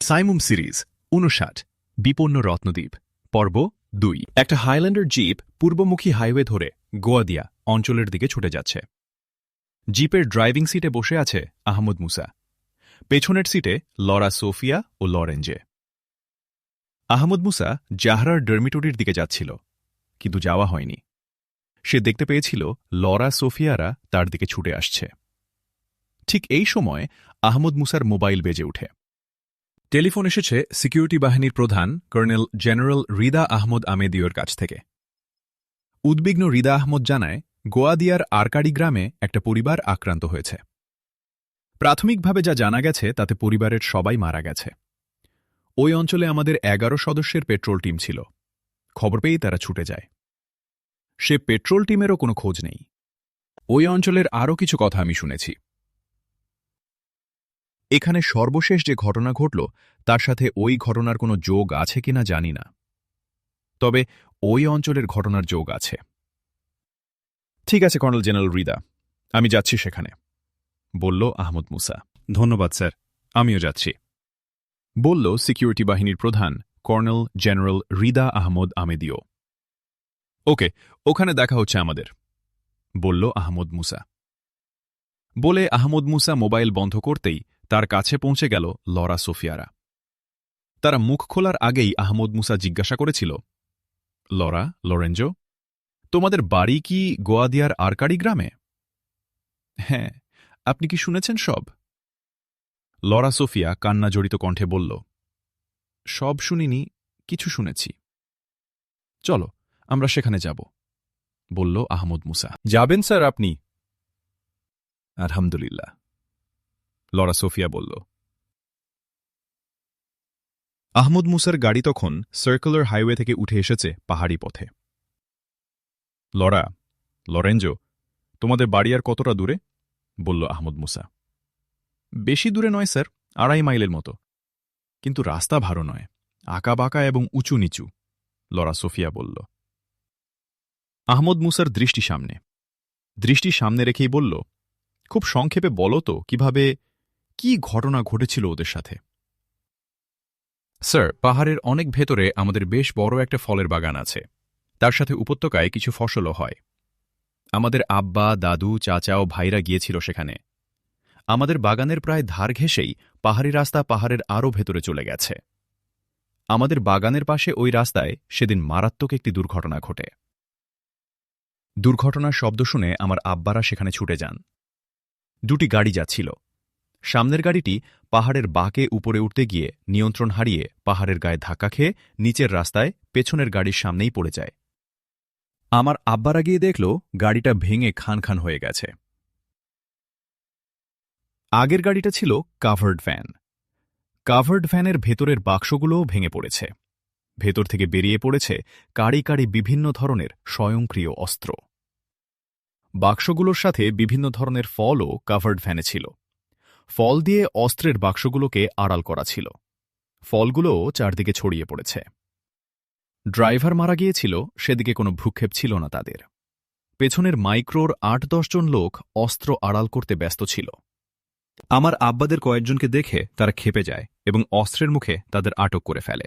Saimum series ৫৯ বিপন্ন রত্নদ্বীপ পর্ব ২। একটা হাইল্যান্ডার জিপ পূর্বমুখী হাইওয়ে ধরে গোয়াদিয়া অঞ্চলের দিকে ছুটে যাচ্ছে। জিপের ড্রাইভিং সিটে বসে আছে আহমদ মুসা, পেছনের সিটে লরা সোফিয়া ও লরেঞ্জে। আহমদ মুসা জাহরার ডরমিটরির দিকে যাচ্ছিল, কিন্তু যাওয়া হয়নি। সে দেখতে পেয়েছিল লরা সোফিয়ারা তার দিকে ছুটে আসছে। ঠিক এই সময় আহমদ মুসার মোবাইল বেজে ওঠে। টেলিফোন এসেছে সিকিউরিটি বাহিনীর প্রধান কর্নেল জেনারেল রিদা আহমদ আমেদিওর কাছ থেকে। উদ্বিগ্ন রিদা আহমদ জানায়, গোয়াদিয়ার আরকাডি গ্রামে একটা পরিবার আক্রান্ত হয়েছে। প্রাথমিকভাবে যা জানা গেছে তাতে পরিবারের সবাই মারা গেছে। ওই অঞ্চলে আমাদের ১১ সদস্যের পেট্রোল টিম ছিল। খবর পেয়েই তারা ছুটে যায়। সে পেট্রোল টিমেরও কোনো খোঁজ নেই। ওই অঞ্চলের আরও কিছু কথা আমি শুনেছি। এখানে সর্বশেষ যে ঘটনা ঘটল তার সাথে ওই ঘটনার কোনো যোগ আছে কিনা জানি না, তবে ওই অঞ্চলের ঘটনার যোগ আছে। ঠিক আছে কর্নেল জেনারেল রিদা, আমি যাচ্ছি সেখানে, বলল আহমদ মুসা। ধন্যবাদ স্যার, আমিও যাচ্ছি, বলল সিকিউরিটি বাহিনীর প্রধান কর্নেল জেনারেল রিদা আহমদ আমেদিও। ওকে, ওখানে দেখা হচ্ছে আমাদের, বলল আহমদ মুসা। বলে আহমদ মুসা মোবাইল বন্ধ করতেই তার কাছে পৌঁছে গেল লরা সোফিয়ারা। তারা মুখ খোলার আগেই আহমদ মুসা জিজ্ঞাসা করেছিল, লরা, লরেঞ্জো, তোমাদের বাড়ি কি গোয়াদিয়ার আরকাডি গ্রামে? হ্যাঁ, আপনি কি শুনেছেন সব? লরা সোফিয়া কান্না জড়িত কণ্ঠে বলল, সব শুনিনি, কিছু শুনেছি। চলো আমরা সেখানে যাব, বলল আহমদ মুসা। যাবেন স্যার আপনি? আলহামদুলিল্লাহ, লরা সোফিয়া বলল। আহমদ মুসার গাড়ি তখন সার্কুলার হাইওয়ে থেকে উঠে এসেছে পাহাড়ি পথে। লরা, লরেঞ্জো, তোমাদের বাড়ি আর কতটা দূরে? বলল আহমদ মুসা। বেশি দূরে নয় স্যার, ২.৫ মাইলের মতো, কিন্তু রাস্তা ভালো নয়, আঁকা বাঁকা এবং উঁচু নিচু, লরা সোফিয়া বলল। আহমদ মুসার দৃষ্টি সামনে রেখেই বলল, খুব সংক্ষেপে বলো তো কি ঘটনা ঘটেছিল ওদের সাথে? স্যার, পাহাড়ের অনেক ভেতরে আমাদের বেশ বড় একটা ফলের বাগান আছে। তার সাথে উপত্যকায় কিছু ফসলও হয়। আমাদের আব্বা, দাদু, চাচা ও ভাইরা গিয়েছিল সেখানে। আমাদের বাগানের প্রায় ধার ঘেঁষেই পাহাড়ি রাস্তা পাহাড়ের আরও ভেতরে চলে গেছে। আমাদের বাগানের পাশে ওই রাস্তায় সেদিন মারাত্মক একটি দুর্ঘটনা ঘটে। দুর্ঘটনার শব্দ শুনে আমার আব্বারা সেখানে ছুটে যান। ২টি গাড়ি যাচ্ছিল। সামনের গাড়িটি পাহাড়ের বাঁকে উপরে উঠতে গিয়ে নিয়ন্ত্রণ হারিয়ে পাহাড়ের গায়ে ধাক্কা খেয়ে নিচের রাস্তায় পেছনের গাড়ির সামনেই পড়ে যায়। আমার আব্বারা গিয়ে দেখল গাড়িটা ভেঙে খান খান হয়ে গেছে। আগের গাড়িটা ছিল কাভার্ড ভ্যান। কাভার্ড ভ্যানের ভেতরের বাক্সগুলোও ভেঙে পড়েছে। ভেতর থেকে বেরিয়ে পড়েছে কাঁড়ি কাঁড়ি বিভিন্ন ধরনের স্বয়ংক্রিয় অস্ত্র। বাক্সগুলোর সাথে বিভিন্ন ধরনের ফলও কাভার্ড ভ্যানে ছিল। ফল দিয়ে অস্ত্রের বাক্সগুলোকে আড়াল করা ছিল। ফলগুলোও চারদিকে ছড়িয়ে পড়েছে। ড্রাইভার মারা গিয়েছিল, সেদিকে কোনো ভ্রুক্ষেপ ছিল না তাদের। পেছনের মাইক্রোর ৮-১০ জন লোক অস্ত্র আড়াল করতে ব্যস্ত ছিল। আমার আব্বাদের কয়েকজনকে দেখে তারা ক্ষেপে যায় এবং অস্ত্রের মুখে তাদের আটক করে ফেলে।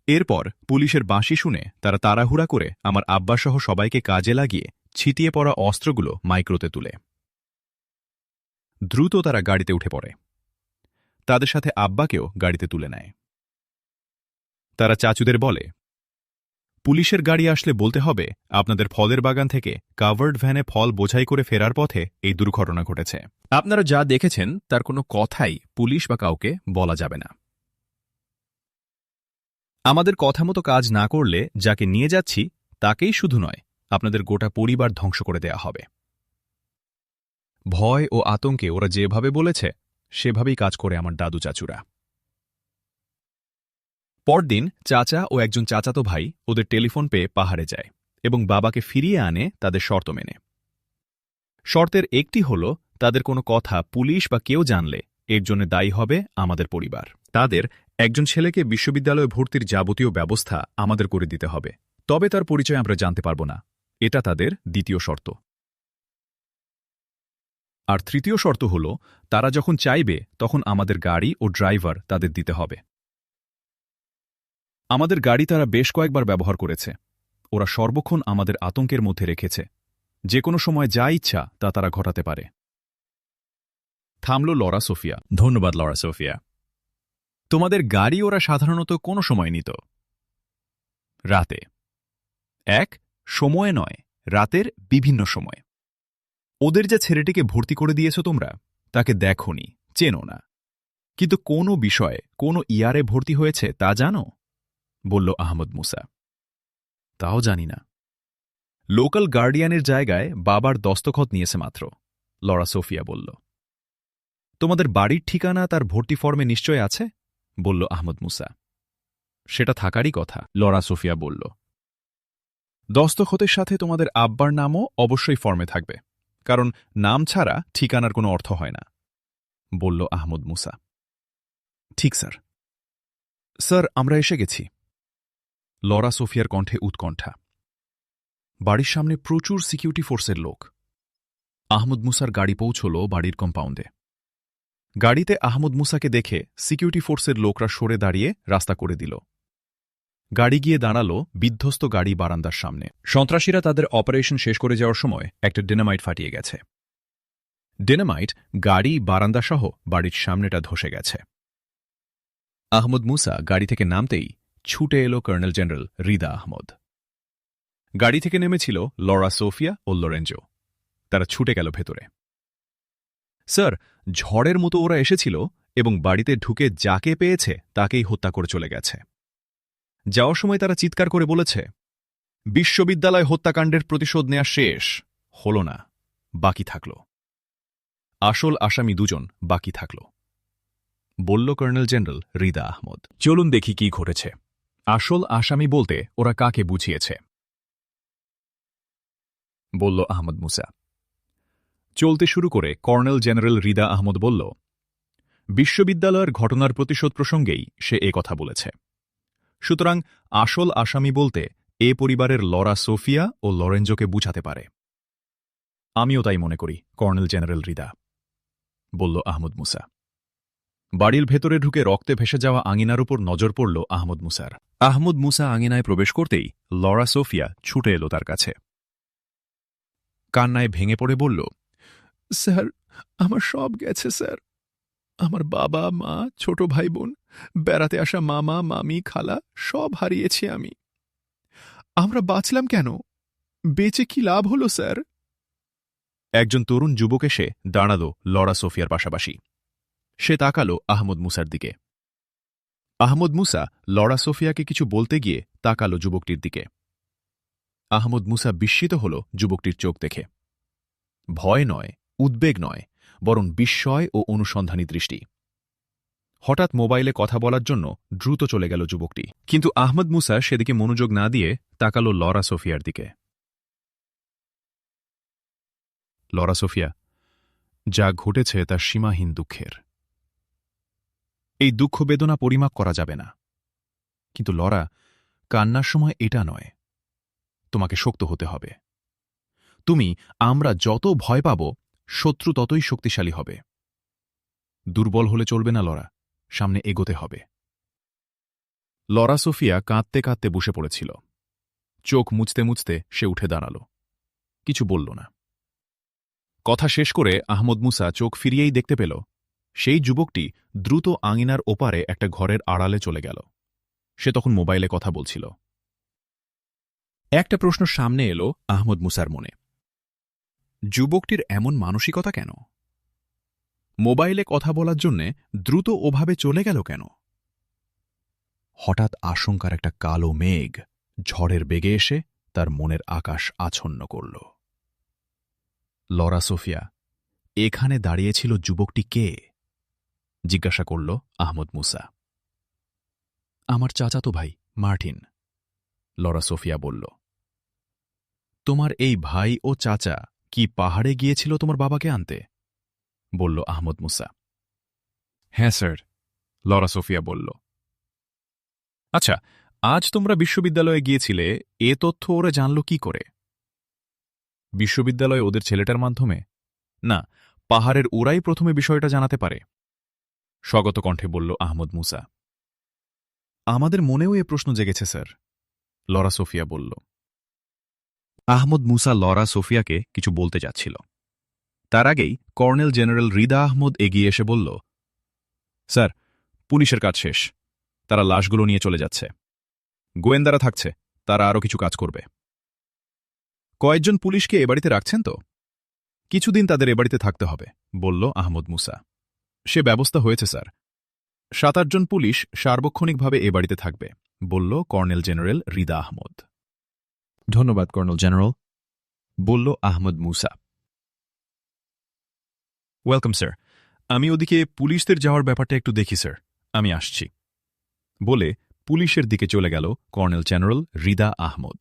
এরপর পুলিশের বাঁশি শুনে তারা তাড়াহুড়া করে আমার আব্বাসহ সবাইকে কাজে লাগিয়ে ছিটিয়ে পড়া অস্ত্রগুলো মাইক্রোতে তুলে। দ্রুত তারা গাড়িতে উঠে পড়ে। তাদের সাথে আব্বাকেও গাড়িতে তুলে নেয়। তারা চাচুদের বলে, পুলিশের গাড়ি আসলে বলতে হবে আপনাদের ফলের বাগান থেকে কাভার্ড ভ্যানে ফল বোঝাই করে ফেরার পথে এই দুর্ঘটনা ঘটেছে। আপনারা যা দেখেছেন তার কোনো কথাই পুলিশ বা কাউকে বলা যাবে না। আমাদের কথা মতো কাজ না করলে যাকে নিয়ে যাচ্ছি তাকেই শুধু নয়, আপনাদের গোটা পরিবার ধ্বংস করে দেয়া হবে। ভয় ও আতঙ্কে ওরা যেভাবে বলেছে সেভাবেই কাজ করে আমার দাদু চাচুরা। পরদিন চাচা ও একজন চাচাতো ভাই ওদের টেলিফোন পেয়ে পাহাড়ে যায় এবং বাবাকে ফিরিয়ে আনে তাদের শর্ত মেনে। শর্তের একটি হল, তাদের কোনো কথা পুলিশ বা কেউ জানলে এর জন্য দায়ী হবে আমাদের পরিবার। তাদের একজন ছেলেকে বিশ্ববিদ্যালয়ে ভর্তির যাবতীয় ব্যবস্থা আমাদের করে দিতে হবে, তবে তার পরিচয় আমরা জানতে পারব না। এটা তাদের দ্বিতীয় শর্ত। আর তৃতীয় শর্ত হল তারা যখন চাইবে তখন আমাদের গাড়ি ও ড্রাইভার তাদের দিতে হবে। আমাদের গাড়ি তারা বেশ কয়েকবার ব্যবহার করেছে। ওরা সর্বক্ষণ আমাদের আতঙ্কের মধ্যে রেখেছে। যে কোনো সময় যা ইচ্ছা তা তারা ঘটাতে পারে। থামল লরা সোফিয়া। ধন্যবাদ লরা সোফিয়া। তোমাদের গাড়ি ওরা সাধারণত কোনো সময় নিত? রাতে। এক সময়ে নয়, রাতের বিভিন্ন সময়। ওদের যে ছেলেটিকে ভর্তি করে দিয়েছ তোমরা, তাকে দেখোনি, চেনো না, কিন্তু কোনো বিষয়ে কোনো ইয়ারে ভর্তি হয়েছে তা জানো? বলল আহমদ মুসা। তাও জানি না। লোকাল গার্ডিয়ানের জায়গায় বাবার দস্তখত নিয়েছে মাত্র, লরা সোফিয়া বলল। তোমাদের বাড়ির ঠিকানা তার ভর্তি ফর্মে নিশ্চয় আছে? বলল আহমদ মুসা। সেটা থাকারই কথা, লরা সোফিয়া বলল। দস্তখতের সাথে তোমাদের আব্বার নামও অবশ্যই ফর্মে থাকবে, কারণ নাম ছাড়া ঠিকানার কোনো অর্থ হয় না, বলল আহমদ মুসা। ঠিক স্যার। স্যার, আমরা এসে গেছি। লরা সোফিয়ার কণ্ঠে উৎকণ্ঠা। বাড়ির সামনে প্রচুর সিকিউরিটি ফোর্সের লোক। আহমদ মুসার গাড়ি পৌঁছল বাড়ির কম্পাউন্ডে। গাড়িতে আহমদ মুসাকে দেখে সিকিউরিটি ফোর্সের লোকরা সরে দাঁড়িয়ে রাস্তা করে দিল। গাড়ি গিয়ে দাঁড়াল বিধ্বস্ত গাড়ি বারান্দার সামনে। সন্ত্রাসীরা তাদের অপারেশন শেষ করে যাওয়ার সময় একটা ডিনামাইট ফাটিয়ে গেছে। ডিনামাইট গাড়ি বারান্দাসহ বাড়ির সামনেটা ধসে গেছে। আহমদ মুসা গাড়ি থেকে নামতেই ছুটে এলো কর্নেল জেনারেল রিদা আহমদ। গাড়ি থেকে নেমেছিল লরা সোফিয়া ও লোরেঞ্জো। তারা ছুটে গেল ভেতরে। স্যার, ঝড়ের মতো ওরা এসেছিল এবং বাড়িতে ঢুকে যাকে পেয়েছে তাকেই হত্যা করে চলে গেছে। যাওয়ার সময় তারা চিৎকার করে বলেছে, বিশ্ববিদ্যালয় হত্যাকাণ্ডের প্রতিশোধ নেওয়া শেষ হল না, বাকি থাকল। আসল আসামি দুজন বাকি থাকল, বলল কর্নেল জেনারেল রিদা আহমদ। চলুন দেখি কি ঘটেছে। আসল আসামি বলতে ওরা কাকে বুঝিয়েছে, বলল আহমদ মুসা। চলতে শুরু করে কর্নেল জেনারেল রিদা আহমদ বলল, বিশ্ববিদ্যালয়ের ঘটনার প্রতিশোধ প্রসঙ্গেই সে কথা বলেছে। সুতরাং আসল আসামি বলতে এ পরিবারের লরা সোফিয়া ও লরেঞ্জোকে বুঝাতে পারে। আমিও তাই মনে করি, কর্নেল জেনারেল রিদা, বলল আহমদ মুসা। বাড়ির ভেতরে ঢুকে রক্তে ভেসে যাওয়া আঙিনার উপর নজর পড়ল আহমদ মুসার। আহমদ মুসা আঙিনায় প্রবেশ করতেই লরা সোফিয়া ছুটে এলো তার কাছে। কান্নায় ভেঙে পড়ে বলল, স্যার, আমার সব গেছে স্যার। আমার বাবা, মা, ছোট ভাই বোন, বেড়াতে আসা মামা, মামি, খালা সব হারিয়েছি আমি। আমরা বাঁচলাম কেন? বেঁচে কি লাভ হলো স্যার? একজন তরুণ যুবক এসে দাঁড়াল লরা সোফিয়ার পাশাপাশি। সে তাকাল আহমদ মুসার দিকে। আহমদ মুসা লরা সোফিয়াকে কিছু বলতে গিয়ে তাকাল যুবকটির দিকে। আহমদ মুসা বিস্মিত হল যুবকটির চোখ দেখে। ভয় নয়, উদ্বেগ নয়, বরং বিস্ময় ও অনুসন্ধানী দৃষ্টি। হঠাৎ মোবাইলে কথা বলার জন্য দ্রুত চলে গেল যুবকটি, কিন্তু আহমদ মুসা সেদিকে মনোযোগ না দিয়ে তাকাল লরা সোফিয়ার দিকে। লরা সোফিয়া, যা ঘটেছে তা সীমাহীন দুঃখের। এই দুঃখ বেদনা পরিমাপ করা যাবে না। কিন্তু লরা, কান্নার সময় এটা নয়, তোমাকে শক্ত হতে হবে। তুমি, আমরা যত ভয় পাব, শত্রু ততই শক্তিশালী হবে। দুর্বল হলে চলবে না লরা, সামনে এগোতে হবে। লরা সোফিয়া কাঁদতে কাঁদতে বসে পড়েছিল। চোখ মুছতে মুছতে সে উঠে দাঁড়াল, কিছু বলল না। কথা শেষ করে আহমদ মুসা চোখ ফিরিয়েই দেখতে পেল সেই যুবকটি দ্রুত আঙিনার ওপারে একটা ঘরের আড়ালে চলে গেল। সে তখন মোবাইলে কথা বলছিল। একটা প্রশ্ন সামনে এলো আহমদ মুসার মনে। যুবকটির এমন মানসিকতা কেন? মোবাইলে কথা বলার জন্যে দ্রুত ওভাবে চলে গেল কেন? হঠাৎ আশঙ্কার একটা কালো মেঘ ঝড়ের বেগে এসে তার মনের আকাশ আচ্ছন্ন করল। লরা সোফিয়া, এখানে দাঁড়িয়েছিল যুবকটি কে? জিজ্ঞাসা করল আহমদ মুসা। আমার চাচাতো ভাই মার্টিন, লরা সোফিয়া বলল। তোমার এই ভাই ও চাচা কি পাহাড়ে গিয়েছিল তোমার বাবাকে আনতে? বলল আহমদ মুসা। হ্যাঁ স্যার, লরা সোফিয়া বলল। আচ্ছা, আজ তোমরা বিশ্ববিদ্যালয়ে গিয়েছিলে, এ তথ্য ওরা জানল কি করে? বিশ্ববিদ্যালয়ে ওদের ছেলেটার মাধ্যমে? না, পাহাড়ের ওরাই প্রথমে বিষয়টা জানাতে পারে। স্বগত কণ্ঠে বলল আহমদ মুসা। আমাদের মনেও এ প্রশ্ন জেগেছে স্যার, লরা সোফিয়া বলল। আহমদ মুসা লরা সোফিয়াকে কিছু বলতে যাচ্ছিল, তার আগেই কর্নেল জেনারেল রিদা আহমদ এগিয়ে এসে বলল, স্যার, পুলিশের কাজ শেষ, তারা লাশগুলো নিয়ে চলে যাচ্ছে। গোয়েন্দারা থাকছে, তারা আরও কিছু কাজ করবে। কয়েকজন পুলিশকে এ বাড়িতে রাখছেন তো? কিছুদিন তাদের এ বাড়িতে থাকতে হবে, বলল আহমদ মুসা। সে ব্যবস্থা হয়েছে স্যার, ৭-৮ জন পুলিশ সার্বক্ষণিকভাবে এ বাড়িতে থাকবে, বলল কর্নেল জেনারেল রিদা আহমদ। ধন্যবাদ কর্নেল জেনারেল, বলল আহমদ মুসা। ওয়েলকাম স্যার, আমি ওদিকে পুলিশদের যাওয়ার ব্যাপারটা একটু দেখি স্যার, আমি আসছি, বলে পুলিশের দিকে চলে গেল colonel general Rida Ahmad.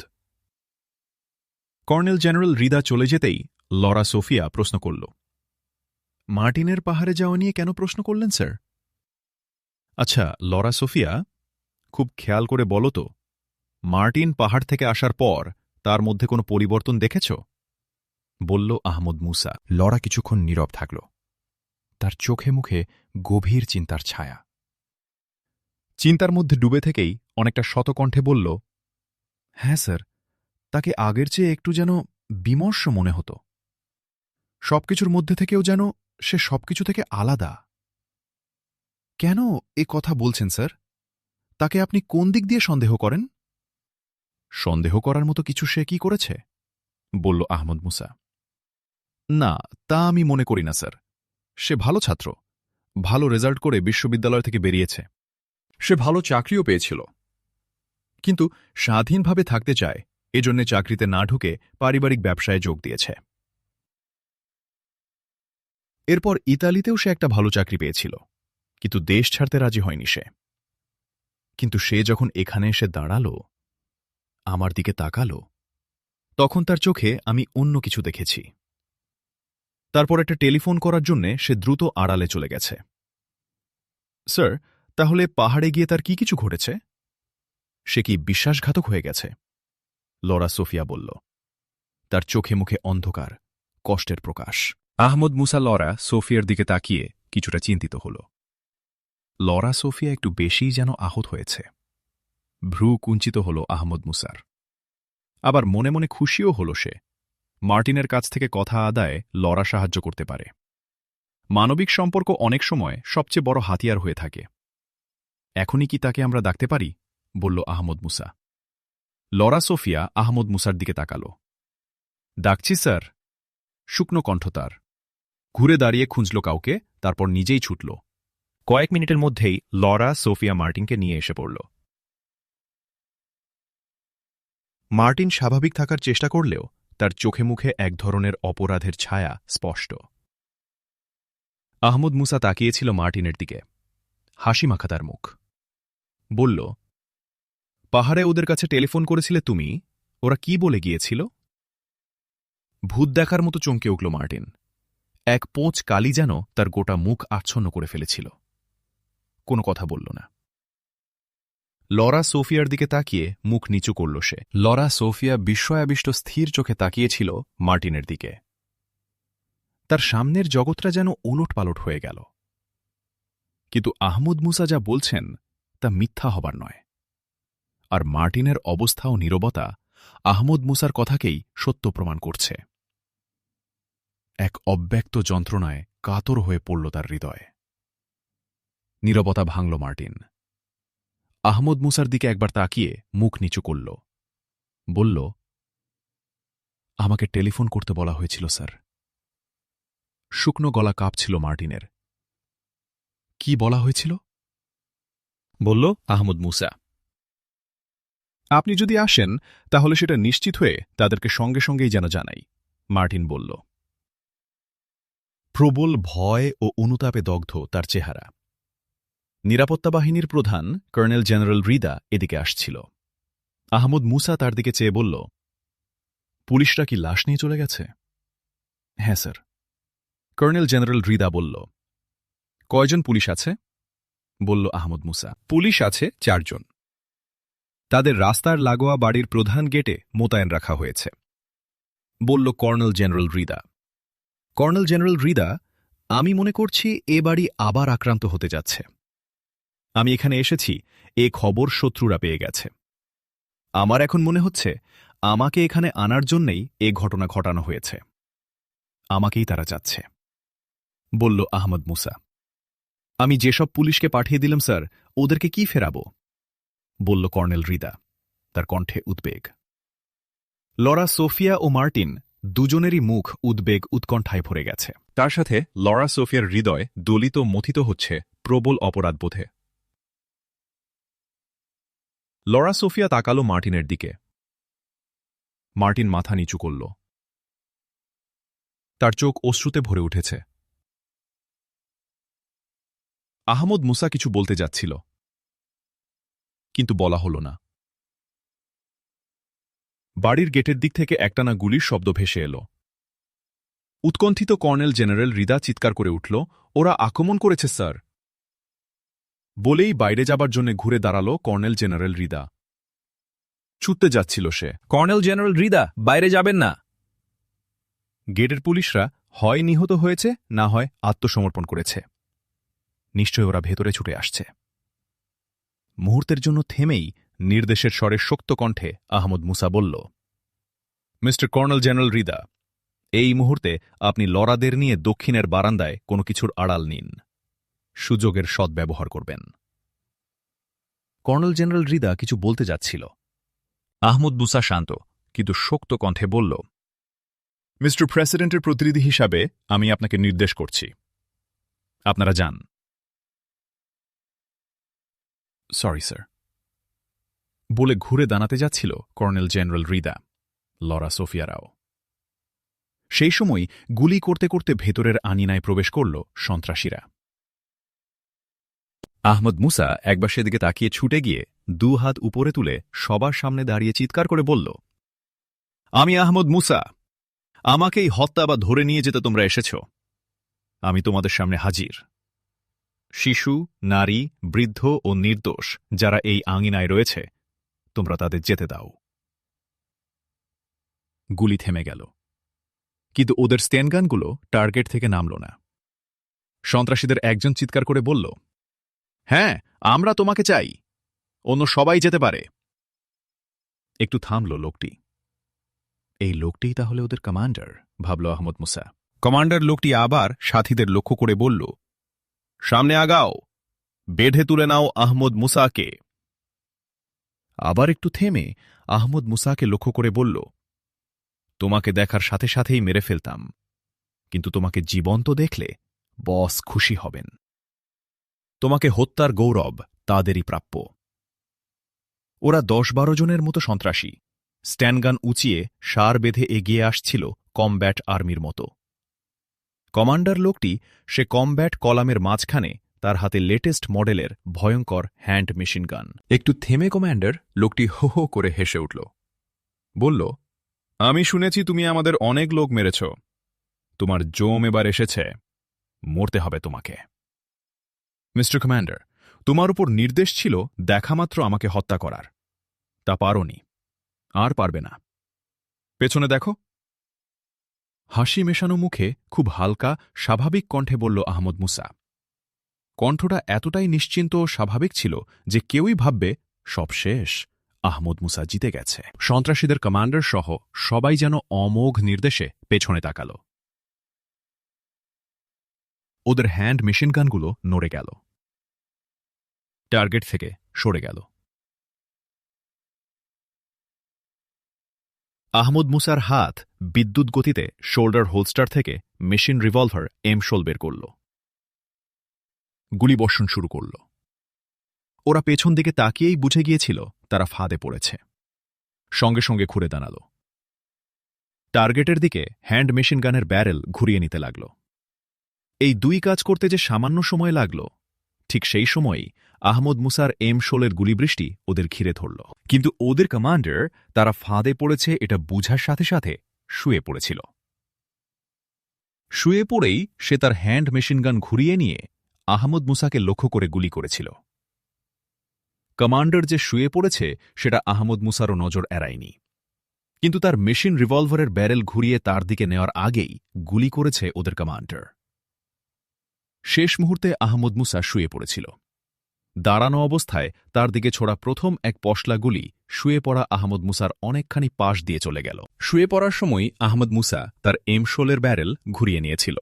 Colonel general Rida চলে যেতেই লরা সোফিয়া প্রশ্ন করল, মার্টিনের পাহাড়ে যাওয়া নিয়ে কেন প্রশ্ন করলেন স্যার? আচ্ছা লরা সোফিয়া, খুব খেয়াল করে বলো তো, মার্টিন পাহাড় থেকে আসার পর তার মধ্যে কোনো পরিবর্তন দেখেছ? বলল আহমদ মুসা। লরা কিছুক্ষণ নীরব থাকল, তার চোখে মুখে গভীর চিন্তার ছায়া। চিন্তার মধ্যে ডুবে থেকেই অনেকটা শতকণ্ঠে বলল, হ্যাঁ স্যার, তাকে আগের চেয়ে একটু যেন বিমর্ষ মনে হতো। সবকিছুর মধ্যে থেকেও যেন সে সবকিছু থেকে আলাদা। কেন এ কথা বলছেন স্যার? তাকে আপনি কোন দিক দিয়ে সন্দেহ করেন? সন্দেহ করার মতো কিছু সে কি করেছে? বলল আহমদ মুসা। না, তা আমি মনে করি না স্যার। সে ভালো ছাত্র, ভালো রেজাল্ট করে বিশ্ববিদ্যালয় থেকে বেরিয়েছে। সে ভালো চাকরিও পেয়েছিল, কিন্তু স্বাধীনভাবে থাকতে চায়, এজন্যে চাকরিতে না ঢুকে পারিবারিক ব্যবসায় যোগ দিয়েছে। এরপর ইতালিতেও সে একটা ভালো চাকরি পেয়েছিল, কিন্তু দেশ ছাড়তে রাজি হয়নি সে। কিন্তু সে যখন এখানে এসে দাঁড়াল, আমার দিকে তাকাল, তখন তার চোখে আমি অন্য কিছু দেখেছি। তারপর একটা টেলিফোন করার জন্যে সে দ্রুত আড়ালে চলে গেছে। স্যার, তাহলে পাহাড়ে গিয়ে তার কি কিছু ঘটেছে? সে কি বিশ্বাসঘাতক হয়ে গেছে? লরা সোফিয়া বলল। তার চোখে মুখে অন্ধকার, কষ্টের প্রকাশ। আহমদ মুসা লরা সোফিয়ার দিকে তাকিয়ে কিছুটা চিন্তিত হল। লরা সোফিয়া একটু বেশিই যেন আহত হয়েছে। ভ্রু কুঞ্চিত হল আহমদ মুসার। আবার মনে মনে খুশিও হল সে, মার্টিনের কাছ থেকে কথা আদায়ে লরা সাহায্য করতে পারে। মানবিক সম্পর্ক অনেক সময় সবচেয়ে বড় হাতিয়ার হয়ে থাকে। এখনই কি তাকে আমরা ডাকতে পারি? বলল আহমদ মুসা। লরা সোফিয়া আহমদ মুসার দিকে তাকাল। ডাকছি স্যার, শুকনো কণ্ঠ তার। ঘুরে দাঁড়িয়ে খুঁজল কাউকে, তারপর নিজেই ছুটল। কয়েক মিনিটের মধ্যেই লরা সোফিয়া মার্টিনকে নিয়ে এসে পড়ল। মার্টিন স্বাভাবিক থাকার চেষ্টা করলেও তার চোখে মুখে এক ধরনের অপরাধের ছায়া স্পষ্ট। আহমদ মুসা তাকিয়েছিল মার্টিনের দিকে, হাসি মাখা তার মুখ। বলল, পাহাড়ে ওদের কাছে টেলিফোন করেছিলে তুমি? ওরা কি বলে গিয়েছিল? ভূত দেখার মতো চমকে উঠল মার্টিন। এক পোঁচ কালি যেন তার গোটা মুখ আচ্ছন্ন করে ফেলেছিল। কোনো কথা বলল না। লরা সোফিয়ার দিকে তাকিয়ে মুখ নিচু করল সে। লরা সোফিয়া বিস্ময়াবিষ্ট স্থির চোখে তাকিয়েছিল মার্টিনের দিকে। তার সামনের জগৎটা যেন ওলটপালট হয়ে গেল। কিন্তু আহমদ মুসা যা বলছেন তা মিথ্যা হবার নয়। আর মার্টিনের অবস্থা ও নীরবতা আহমদ মুসার কথাকেই সত্য প্রমাণ করছে। এক অব্যক্ত যন্ত্রণায় কাতর হয়ে পড়ল তার হৃদয়ে। নীরবতা ভাঙল মার্টিন। আহমদ মুসার দিকে একবার তাকিয়ে মুখ নিচু করল। বলল, আমাকে টেলিফোন করতে বলা হয়েছিল স্যার। শুকনো গলা কাঁপছিল মার্টিনের। কি বলা হয়েছিল? বলল আহমদ মুসা। আপনি যদি আসেন তাহলে সেটা নিশ্চিত হয়ে তাদেরকে সঙ্গে সঙ্গেই যেন জানাই, মার্টিন বলল। প্রবল ভয় ও অনুতাপে দগ্ধ তার চেহারা। নিরাপত্তা বাহিনীর প্রধান কর্নেল জেনারেল রিদা এদিকে আসছিল। আহমদ মুসা তার দিকে চেয়ে বলল, পুলিশরা কি লাশ নিয়ে চলে গেছে? হ্যাঁ স্যার, কর্নেল জেনারেল রিদা বলল। কয়জন পুলিশ আছে? বলল আহমদ মুসা। পুলিশ আছে 4 জন। তাদের রাস্তার লাগোয়া বাড়ির প্রধান গেটে মোতায়েন রাখা হয়েছে, বলল colonel general Rida. Colonel general Rida আমি মনে করছি এ বাড়ি আবার আক্রান্ত হতে যাচ্ছে। আমি এখানে এসেছি, এ খবর শত্রুরা পেয়ে গেছে। আমার এখন মনে হচ্ছে আমাকে এখানে আনার জন্যেই এ ঘটনা ঘটানো হয়েছে। আমাকেই তারা চাচ্ছে, বলল আহমদ মুসা। আমি যেসব পুলিশকে পাঠিয়ে দিলাম স্যার, ওদেরকে কি ফেরাবো? বলল কর্নেল হৃদা, তার কণ্ঠে উদ্বেগ। লরা, সোফিয়া ও মার্টিন দুজনেরই মুখ উদ্বেগ উৎকণ্ঠায় ভরে গেছে। তার সাথে লরা সোফিয়ার হৃদয় দলিত মথিত হচ্ছে প্রবল অপরাধবোধে। লরা সোফিয়া তাকালো মার্টিনের দিকে। মার্টিন মাথা নিচু করল। তার চোখ অশ্রুতে ভরে উঠেছে। আহমদ মুসা কিছু বলতে যাচ্ছিল, কিন্তু বলা হল না। বাড়ির গেটের দিক থেকে একটানা গুলির শব্দ ভেসে এল। উৎকণ্ঠিত কর্নেল জেনারেল হৃদা চিৎকার করে উঠল, ওরা আক্রমণ করেছে স্যার। বলেই বাইরে যাবার জন্য ঘুরে দাঁড়াল কর্নেল জেনারেল হৃদা। ছুটতে যাচ্ছিল সে। কর্নেল জেনারেল হৃদা, বাইরে যাবেন না। গেটের পুলিশরা হয় নিহত হয়েছে, না হয় আত্মসমর্পণ করেছে। নিশ্চয় ওরা ভেতরে ছুটে আসছে। মুহূর্তের জন্য থেমেই নির্দেশের স্বরে শক্ত কণ্ঠে আহমদ মুসা বলল, মিস্টার কর্নেল জেনারেল হৃদা, এই মুহূর্তে আপনি লরাদের নিয়ে দক্ষিণের বারান্দায় কোনো কিছুর আড়াল নিন। সুযোগের সদ্ব্যবহার করবেন। কর্নেল জেনারেল হৃদা কিছু বলতে যাচ্ছিল। আহমদ মুসা শান্ত কিন্তু শক্ত কণ্ঠে বলল, মিস্টার প্রেসিডেন্টের প্রতিনিধি হিসাবে আমি আপনাকে নির্দেশ করছি, আপনারা যান। সরি স্যার, বলে ঘুরে দাঁড়াতে যাচ্ছিল কর্নেল জেনারেল হৃদা। লরা সোফিয়ারাও। সেই সময় গুলি করতে করতে ভেতরের আঙিনায় প্রবেশ করল সন্ত্রাসীরা। আহমদ মুসা একবার সেদিকে তাকিয়ে ছুটে গিয়ে দু হাত উপরে তুলে সবার সামনে দাঁড়িয়ে চিৎকার করে বলল, আমি আহমদ মুসা, আমাকেই হত্যা বা ধরে নিয়ে যেতে তোমরা এসেছ। আমি তোমাদের সামনে হাজির। শিশু, নারী, বৃদ্ধ ও নির্দোষ যারা এই আঙিনায় রয়েছে, তোমরা তাদের যেতে দাও। গুলি থেমে গেল, কিন্তু ওদের স্টেনগানগুলো টার্গেট থেকে নামল না। সন্ত্রাসীদের একজন চিৎকার করে বলল, হ্যাঁ, আমরা তোমাকে চাই, অন্য সবাই যেতে পারে। একটু থামল লোকটি। এই লোকটিই তাহলে ওদের কমান্ডার, ভাবল আহমদ মুসা। কমান্ডার লোকটি আবার সাথীদের লক্ষ্য করে বলল, সামনে আগাও, বেঁধে তুলে নাও আহমদ মুসাকে। আবার একটু থেমে আহমদ মুসাকে লক্ষ্য করে বলল, তোমাকে দেখার সাথে সাথেই মেরে ফেলতাম, কিন্তু তোমাকে জীবন্ত দেখলে বস খুশি হবেন। তোমাকে হত্যার গৌরব তাদেরই প্রাপ্য। ওরা ১০-১২ জনের মতো সন্ত্রাসী স্ট্যানগান উঁচিয়ে সার বেঁধে এগিয়ে আসছিল কমব্যাট আর্মির মতো। কমান্ডার লোকটি সে কমব্যাট কলামের মাঝখানে তার হাতে লেটেস্ট মডেলের ভয়ঙ্কর হ্যান্ড মেশিন গান। একটু থেমে কমান্ডার লোকটি হো হো করে হেসে উঠল। বলল, আমি শুনেছি তুমি আমাদের অনেক লোক মেরেছ। তোমার জম এবার এসেছে, মরতে হবে তোমাকে। মিস্টার কমান্ডার, তোমার উপর নির্দেশ ছিল দেখামাত্র আমাকে হত্যা করার। তা পারোনি, আর পারবে না। পেছনে দেখো। হাসি মেশানো মুখে খুব হালকা স্বাভাবিক কণ্ঠে বলল আহমদ মুসা। কণ্ঠটা এতটাই নিশ্চিন্ত ও স্বাভাবিক ছিল যে কেউই ভাববে সব শেষ, আহমদ মুসা জিতে গেছে। সন্ত্রাসীদের কমান্ডার সহ সবাই যেন অমোঘ নির্দেশে পেছনে তাকাল। ওদের হ্যান্ড মেশিনগানগুলো নড়ে গেল, টার্গেট থেকে সরে গেল। আহমদ মুসার হাত বিদ্যুৎ গতিতে শোল্ডার হোলস্টার থেকে মেশিন রিভলভার M16 বের করল। গুলিবর্ষণ শুরু করল। ওরা পেছন দিকে তাকিয়েই বুঝে গিয়েছিল তারা ফাঁদে পড়েছে। সঙ্গে সঙ্গে ঘুরে দাঁড়াল। টার্গেটের দিকে হ্যান্ড মেশিন গানের ব্যারেল ঘুরিয়ে নিতে লাগল। এই দুই কাজ করতে যে সামান্য সময় লাগল, ঠিক সেই সময়ই আহমদ মুসার M16 গুলিবৃষ্টি ওদের ঘিরে ধরল। কিন্তু ওদের কমান্ডার তারা ফাঁদে পড়েছে এটা বুঝার সাথে সাথে শুয়ে পড়েছিল। শুয়ে পড়েই সে তার হ্যান্ড মেশিনগান ঘুরিয়ে নিয়ে আহমদ মুসাকে লক্ষ্য করে গুলি করেছিল। কমান্ডার যে শুয়ে পড়েছে সেটা আহমদ মুসারও নজর এড়ায়নি, কিন্তু তার মেশিন রিভলভারের ব্যারেল ঘুরিয়ে তার দিকে নেওয়ার আগেই গুলি করেছে ওদের কমান্ডার। শেষ মুহূর্তে আহমদ মুসা শুয়ে পড়েছিল। দাঁড়ানো অবস্থায় তার দিকে ছোড়া প্রথম এক পশলা গুলি শুয়ে পড়া আহমদ মুসার অনেকখানি পাশ দিয়ে চলে গেল। শুয়ে পড়ার সময় আহমদ মুসা তার M16-এর ব্যারেল ঘুরিয়ে নিয়েছিল।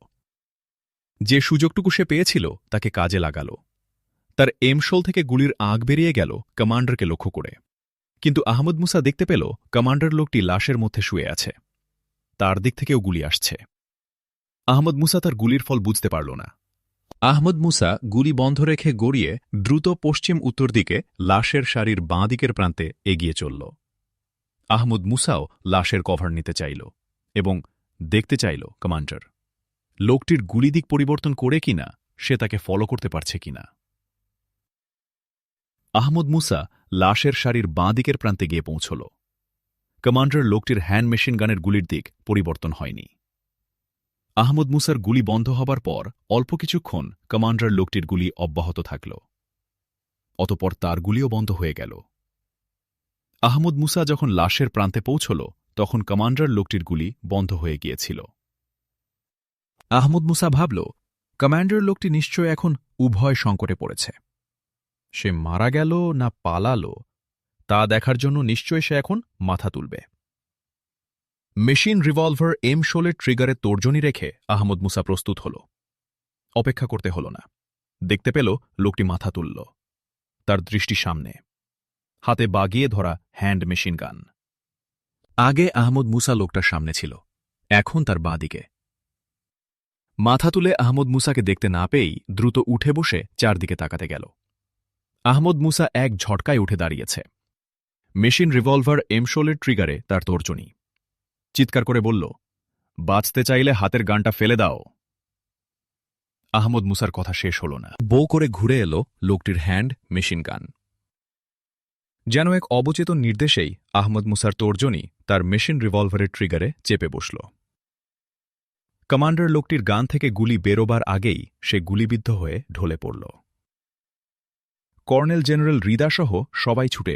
যে সুযোগটুকু সে পেয়েছিল তাকে কাজে লাগাল। তার M16 থেকে গুলির আগ বেরিয়ে গেল কমান্ডারকে লক্ষ্য করে। কিন্তু আহমদ মুসা দেখতে পেল কমান্ডার লোকটি লাশের মধ্যে শুয়ে আছে। তার দিক থেকেও গুলি আসছে। আহমদ মুসা তার গুলির ফল বুঝতে পারল না। আহমদ মুসা গুলি বন্ধ রেখে গড়িয়ে দ্রুত পশ্চিম উত্তর দিকে লাশের সারির বাঁ দিকের প্রান্তে এগিয়ে চলল। আহমদ মুসাও লাশের কভার নিতে চাইল এবং দেখতে চাইল কমান্ডার লোকটির গুলিদিক পরিবর্তন করে কিনা, সে তাকে ফলো করতে পারছে কিনা। আহমদ মুসা লাশের সারির বাঁ দিকের প্রান্তে গিয়ে পৌঁছল। কমান্ডার লোকটির হ্যান্ড মেশিন গানের গুলির দিক পরিবর্তন হয়নি। আহমদ মুসার গুলি বন্ধ হবার পর অল্প কিছুক্ষণ কমান্ডার লোকটির গুলি অব্যাহত থাকল। অতপর তার গুলিও বন্ধ হয়ে গেল। আহমদ মুসা যখন লাশের প্রান্তে পৌঁছল তখন কমান্ডার লোকটির গুলি বন্ধ হয়ে গিয়েছিল। আহমদ মুসা ভাবল, কমান্ডার লোকটি নিশ্চয় এখন উভয় সংকটে পড়েছে। সে মারা গেল না পালালো তা দেখার জন্য নিশ্চয় সে এখন মাথা তুলবে। মেশিন রিভলভার M16-এর ট্রিগারে তর্জনী রেখে আহমদ মুসা প্রস্তুত হল। অপেক্ষা করতে হল না। দেখতে পেল লোকটি মাথা তুলল। তার দৃষ্টি সামনে, হাতে বাগিয়ে ধরা হ্যান্ড মেশিন গান। আগে আহমদ মুসা লোকটার সামনে ছিল, এখন তার বাঁ দিকে। মাথা তুলে আহমদ মুসাকে দেখতে না পেয়েই দ্রুত উঠে বসে চারদিকে তাকাতে গেল। আহমদ মুসা এক ঝটকায় উঠে দাঁড়িয়েছে। মেশিন রিভলভার M16-এর ট্রিগারে তার তর্জনী। চিৎকার করে বলল, বাঁচতে চাইলে হাতের গানটা ফেলে দাও। আহমদ মুসার কথা শেষ হল না। বউ করে ঘুরে এলো লোকটির হ্যান্ড মেশিন গান। যেন এক অবচেতন নির্দেশেই আহমদ মুসার তর্জনী তার মেশিন রিভলভারের ট্রিগারে চেপে বসল। কমান্ডার লোকটির গান থেকে গুলি বেরোবার আগেই সে গুলিবিদ্ধ হয়ে ঢলে পড়ল। কর্নেল জেনারেল রিদাসহ সবাই ছুটে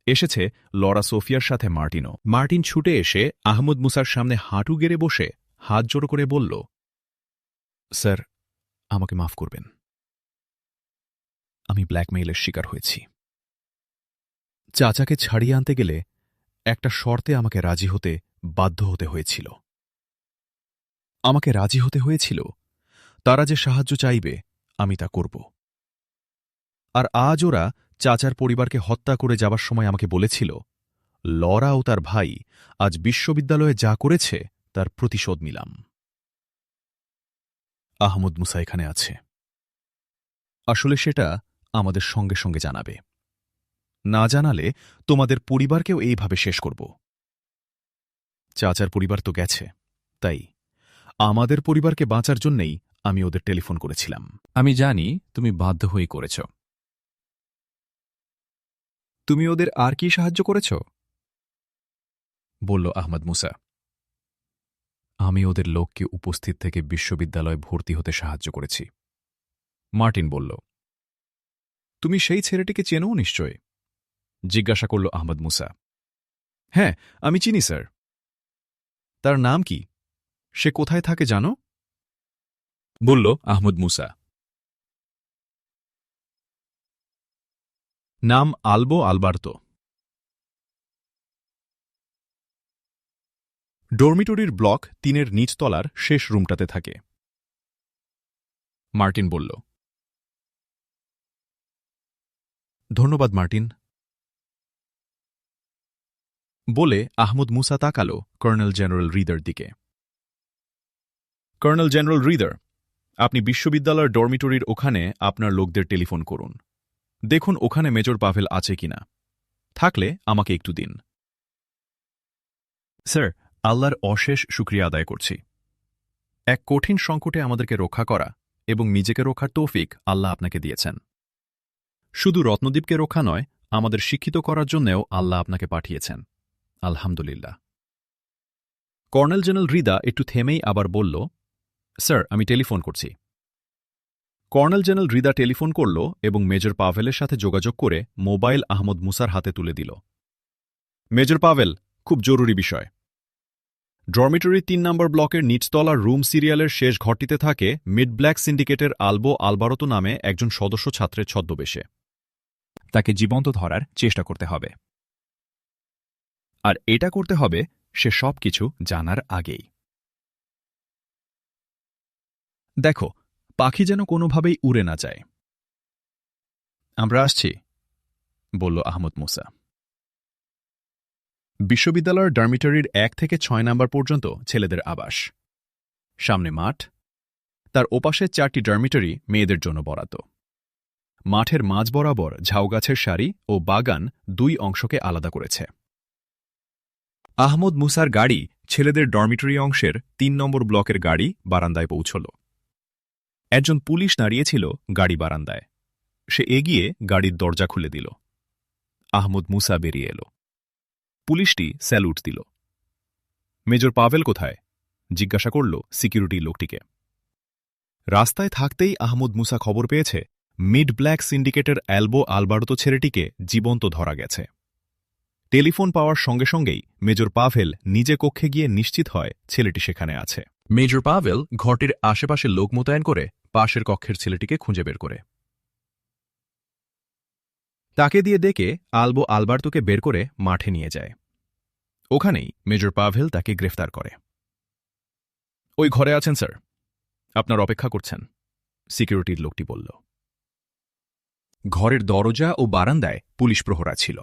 এসেছে লরা সোফিয়ার সাথে মার্টিনও। মার্টিন ছুটে এসে আহমদ মুসার সামনে হাঁটু গেড়ে বসে হাত জোড়ো করে বলল, স্যার, আমাকে মাফ করবেন। আমি ব্ল্যাকমেইলের শিকার হয়েছি। চাচাকে ছাড়িয়ে আনতে গেলে একটা শর্তে আমাকে রাজি হতে বাধ্য হতে হয়েছিল। তারা যে সাহায্য চাইবে আমি তা করব। আর আজ ওরা চাচার পরিবারকে হত্যা করে যাবার সময় আমাকে বলেছিল, লরা ও তার ভাই আজ বিশ্ববিদ্যালয়ে যা করেছে তার প্রতিশোধ নিলাম। আহমদ মুসা এখানে আছে। আসলে সেটা আমাদের সঙ্গে সঙ্গে জানাবে। না জানালে তোমাদের পরিবারকেও এইভাবে শেষ করব। চাচার পরিবার তো গেছে, তাই আমাদের পরিবারকে বাঁচার জন্যেই আমি ওদের টেলিফোন করেছিলাম। আমি জানি তুমি বাধ্য হয়েই করেছ। তুমি ওদের আর কি সাহায্য করেছ? বলল আহমদ মুসা। আমি ওদের লোককে উপস্থিত থেকে বিশ্ববিদ্যালয়ে ভর্তি হতে সাহায্য করেছি। মার্টিন বলল। তুমি সেই ছেলেটিকে চেনো নিশ্চয়? জিজ্ঞাসা করল আহমদ মুসা। হ্যাঁ, আমি চিনি স্যার। তার নাম কি? সে কোথায় থাকে জানো? বলল আহমদ মুসা। নাম আলবো আলবার্তো। ডরমিটরির ব্লক 3-এর নিচতলার শেষ রুমটাতে থাকে। মার্টিন বলল। ধন্যবাদ মার্টিন। বলে আহমদ মুসা তাকাল কর্নেল জেনারেল রিদার দিকে। কর্নেল জেনারেল রিদার, আপনি বিশ্ববিদ্যালয়ের ডরমিটরির ওখানে আপনার লোকদের টেলিফোন করুন। দেখুন ওখানে মেজর পাভেল আছে কিনা। থাকলে আমাকে একটু দিন। স্যার, আল্লাহর অশেষ শুকরিয়া আদায় করছি। এক কঠিন সংকটে আমাদেরকে রক্ষা করা এবং নিজেকে রক্ষার তৌফিক আল্লাহ আপনাকে দিয়েছেন। শুধু রত্নদ্বীপকে রক্ষা নয়, আমাদের শিক্ষিত করার জন্যেও আল্লাহ আপনাকে পাঠিয়েছেন। আলহামদুলিল্লাহ। কর্নেল জেনারেল রিদা একটু থেমেই আবার বলল, স্যার, আমি টেলিফোন করছি। কর্নেল জেনারেল রিদা টেলিফোন করল এবং মেজর পাভেলের সাথে যোগাযোগ করে মোবাইল আহমদ মুসার হাতে তুলে দিল। মেজর পাভেল, খুব জরুরি বিষয়। ডরমিটরি ৩ নম্বর ব্লকের নিচতলার রুম সিরিয়ালের শেষ ঘরটিতে থাকে মিড ব্ল্যাক সিন্ডিকেটের আলবো আলবারতো নামে একজন সদস্য ছাত্রের ছদ্মবেশে। তাকে জীবন্ত ধরার চেষ্টা করতে হবে। আর এটা করতে হবে সে সবকিছু জানার আগেই। দেখো, পাখি যেন কোনোভাবেই উড়ে না যায়। আমরা আসছি, বলল আহমদ মুসা। বিশ্ববিদ্যালয়ের ডরমিটরির ১ থেকে ৬ নম্বর পর্যন্ত ছেলেদের আবাস। সামনে মাঠ, তার ওপাশে ৪টি ডরমিটরি মেয়েদের জন্য বরাদ্দ। মাঠের মাঝ বরাবর ঝাউগাছের সারি ও বাগান ২ অংশকে আলাদা করেছে। আহমদ মুসার গাড়ি ছেলেদের ডরমিটরি অংশের ৩ নম্বর ব্লকের গাড়ি বারান্দায় পৌঁছল। একজন পুলিশ দাঁড়িয়েছিল গাড়ি বারান্দায়। সে এগিয়ে গাড়ির দরজা খুলে দিল। আহমদ মুসা বেরিয়ে এলো। পুলিশটি স্যালুট দিল। মেজর পাভেল কোথায়? জিজ্ঞাসা করল সিকিউরিটি লোকটিকে। রাস্তায় থাকতেই আহমদ মুসা খবর পেয়েছে মিড ব্ল্যাক সিন্ডিকেটের অ্যালবো আলবার্তো ছেলেটিকে জীবন্ত ধরা গেছে। টেলিফোন পাওয়ার সঙ্গে সঙ্গেই মেজর পাভেল নিজে কক্ষে গিয়ে নিশ্চিত হয় ছেলেটি সেখানে আছে। মেজর পাভেল ঘরটির আশেপাশে লোক মোতায়েন করে পাশের কক্ষের ছেলেটিকে খুঁজে বের করে। তাকে দিয়ে ডেকে আলবো আলবার্তোকে বের করে মাঠে নিয়ে যায়। ওখানেই মেজর পাভেল তাকে গ্রেফতার করে। ওই ঘরে আছেন স্যার, আপনার অপেক্ষা করছেন, সিকিউরিটির লোকটি বলল। ঘরের দরজা ও বারান্দায় পুলিশ প্রহরা ছিল।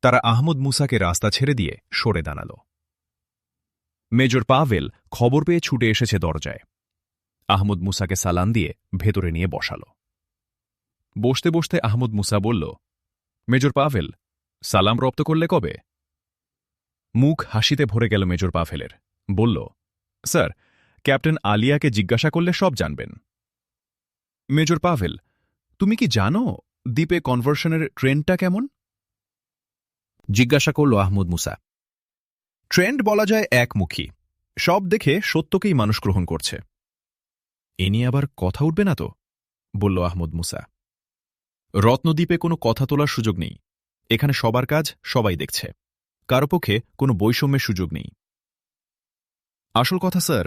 তারা আহমদ মুসাকে রাস্তা ছেড়ে দিয়ে সরে দাঁড়াল। মেজর পাভেল খবর পেয়ে ছুটে এসেছে দরজায়। আহমদ মুসাকে সালাম দিয়ে ভেতরে নিয়ে বসাল। বসতে বসতে আহমদ মুসা বলল, মেজর পাভেল, সালাম রপ্ত করলে কবে? মুখ হাসিতে ভরে গেল মেজর পাভেলের। বলল, স্যার, ক্যাপ্টেন আলিয়াকে জিজ্ঞাসা করলে সব জানবেন। মেজর পাভেল, তুমি কি জানো দ্বীপে কনভার্সনের ট্রেন্ডটা কেমন? জিজ্ঞাসা করল আহমদ মুসা। ট্রেন্ড বলা যায় একমুখী, সব দেখে সত্যকেই মানুষ গ্রহণ করছে। এ নিয়ে আবার কথা উঠবে না তো, বলল আহমদ মুসা। রত্নদ্বীপে কোনো কথা তোলার সুযোগ নেই। এখানে সবার কাজ সবাই দেখছে, কারো পক্ষে কোনো বৈষম্যের সুযোগ নেই। আসল কথা স্যার,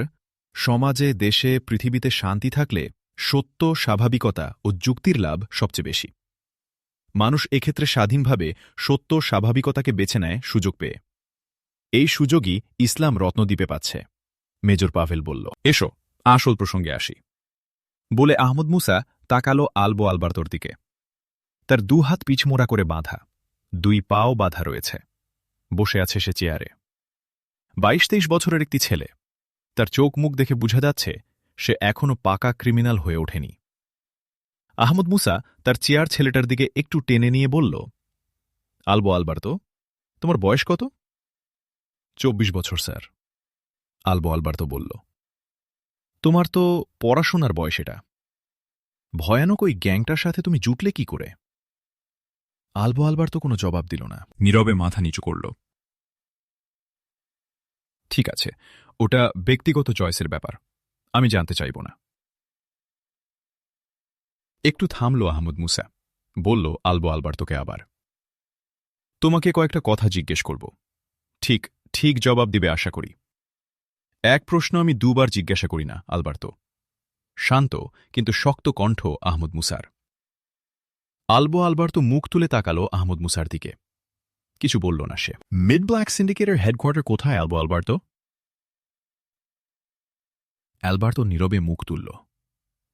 সমাজে, দেশে, পৃথিবীতে শান্তি থাকলে সত্য, স্বাভাবিকতা ও যুক্তির লাভ সবচেয়ে বেশি। মানুষ এক্ষেত্রে স্বাধীনভাবে সত্য, স্বাভাবিকতাকে বেছে নেয় সুযোগ পেয়ে। এই সুযোগই ইসলাম রত্নদ্বীপে পাচ্ছে, মেজর পাভেল বলল। এসো, আসল প্রসঙ্গে আসি। বলে আহমদ মুসা তাকালো আলবো আলবার্তোর দিকে। তার ২ হাত পিছমোড়া করে বাঁধা, ২ পাও বাঁধা রয়েছে। বসে আছে সে চেয়ারে। ২২-২৩ বছরের একটি ছেলে। তার চোখ মুখ দেখে বোঝা যাচ্ছে সে এখনও পাকা ক্রিমিনাল হয়ে ওঠেনি। আহমদ মুসা তার চেয়ার ছেলেটার দিকে একটু টেনে নিয়ে বলল, আলবো আলবার্তো, তোমার বয়স কত? ২৪ বছর স্যার, আলবো আলবার্তো বলল। তোমার তো পড়াশোনার বয়স এটা। ভয়ানক ওই গ্যাংটার সাথে তুমি জুটলে কি করে? আলবো আলবার্তো কোনো জবাব দিল না, নীরবে মাথা নিচু করল। ঠিক আছে, ওটা ব্যক্তিগত চয়েসের ব্যাপার, আমি জানতে চাইব না। একটু থামল আহমদ মুসা, বলল আলবো আলবার্তোকে আবার, তোমাকে কয়েকটা কথা জিজ্ঞেস করব, ঠিক ঠিক জবাব দিবে আশা করি। এক প্রশ্ন আমি ২ বার জিজ্ঞাসা করি না আলবার্তো। শান্ত কিন্তু শক্ত কণ্ঠ আহমদ মুসার। আলবো আলবার্তো মুখ তুলে তাকালো আহমদ মুসার দিকে। কিছু বলল না সে। মিড ব্ল্যাক সিন্ডিকেটের হেডকোয়ার্টার কোথায় আলবো আলবার্তো? আলবার্তো নীরবে মুখ তুলল,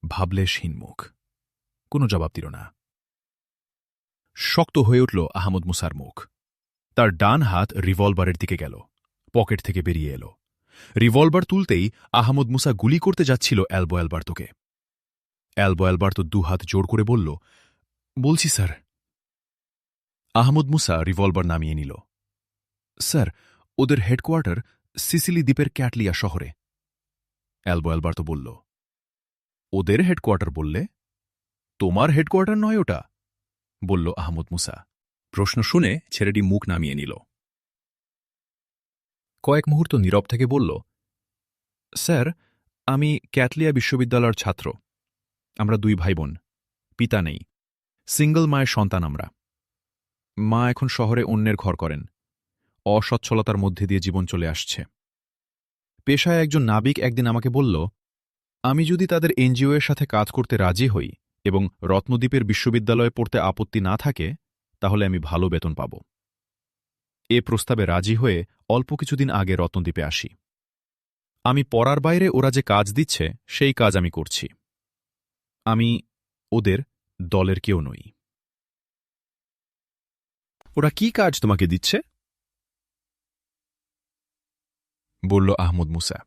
ভাবলেশহীন মুখ। কোনো জবাব দিল না। শক্ত হয়ে উঠল আহমদ মুসার মুখ। তার ডান হাত রিভলভারের দিকে গেল, পকেট থেকে বেরিয়ে এলো। রিভলভার তুলতেই আহমদ মুসা গুলি করতে যাচ্ছিল আলবো আলবার্তোকে। আলবো আলবার্তো ২ হাত জোর করে বলল, বলছি স্যার। আহমদ মুসা রিভলভার নামিয়ে নিল। স্যার, ওদের হেডকোয়ার্টার সিসিলি দ্বীপের ক্যাটলিয়া শহরে। আলবো আলবার্তো বলল। ওদের হেডকোয়ার্টার বললে? তোমার হেডকোয়ার্টার নয় ওটা, বলল আহমদ মুসা। প্রশ্ন শুনে ছেলেটি মুখ নামিয়ে নিল। কয়েক মুহূর্ত নীরব থেকে বলল, স্যার, আমি ক্যাটলিয়া বিশ্ববিদ্যালয়ের ছাত্র। আমরা ২ ভাই বোন, পিতা নেই, সিঙ্গল মায়ের সন্তান আমরা। মা এখন শহরে অন্যের ঘর করেন। অসচ্ছলতার মধ্যে দিয়ে জীবন চলে আসছে। পেশায় একজন নাবিক একদিন আমাকে বলল, আমি যদি তাদের এনজিও এর সাথে কাজ করতে রাজি হই এবং রত্নদ্বীপের বিশ্ববিদ্যালয়ে পড়তে আপত্তি না থাকে, তাহলে আমি ভালো বেতন পাব। এ প্রস্তাবে রাজি হয়ে অল্প কিছুদিন আগে রত্নদ্বীপে আসি। আমি পড়ার বাইরে ওরা যে কাজ দিচ্ছে সেই কাজ আমি করছি। আমি ওদের দলের কেউ নই। ওরা কি কাজ তোমাকে দিচ্ছে? বলল আহমদ মুসা।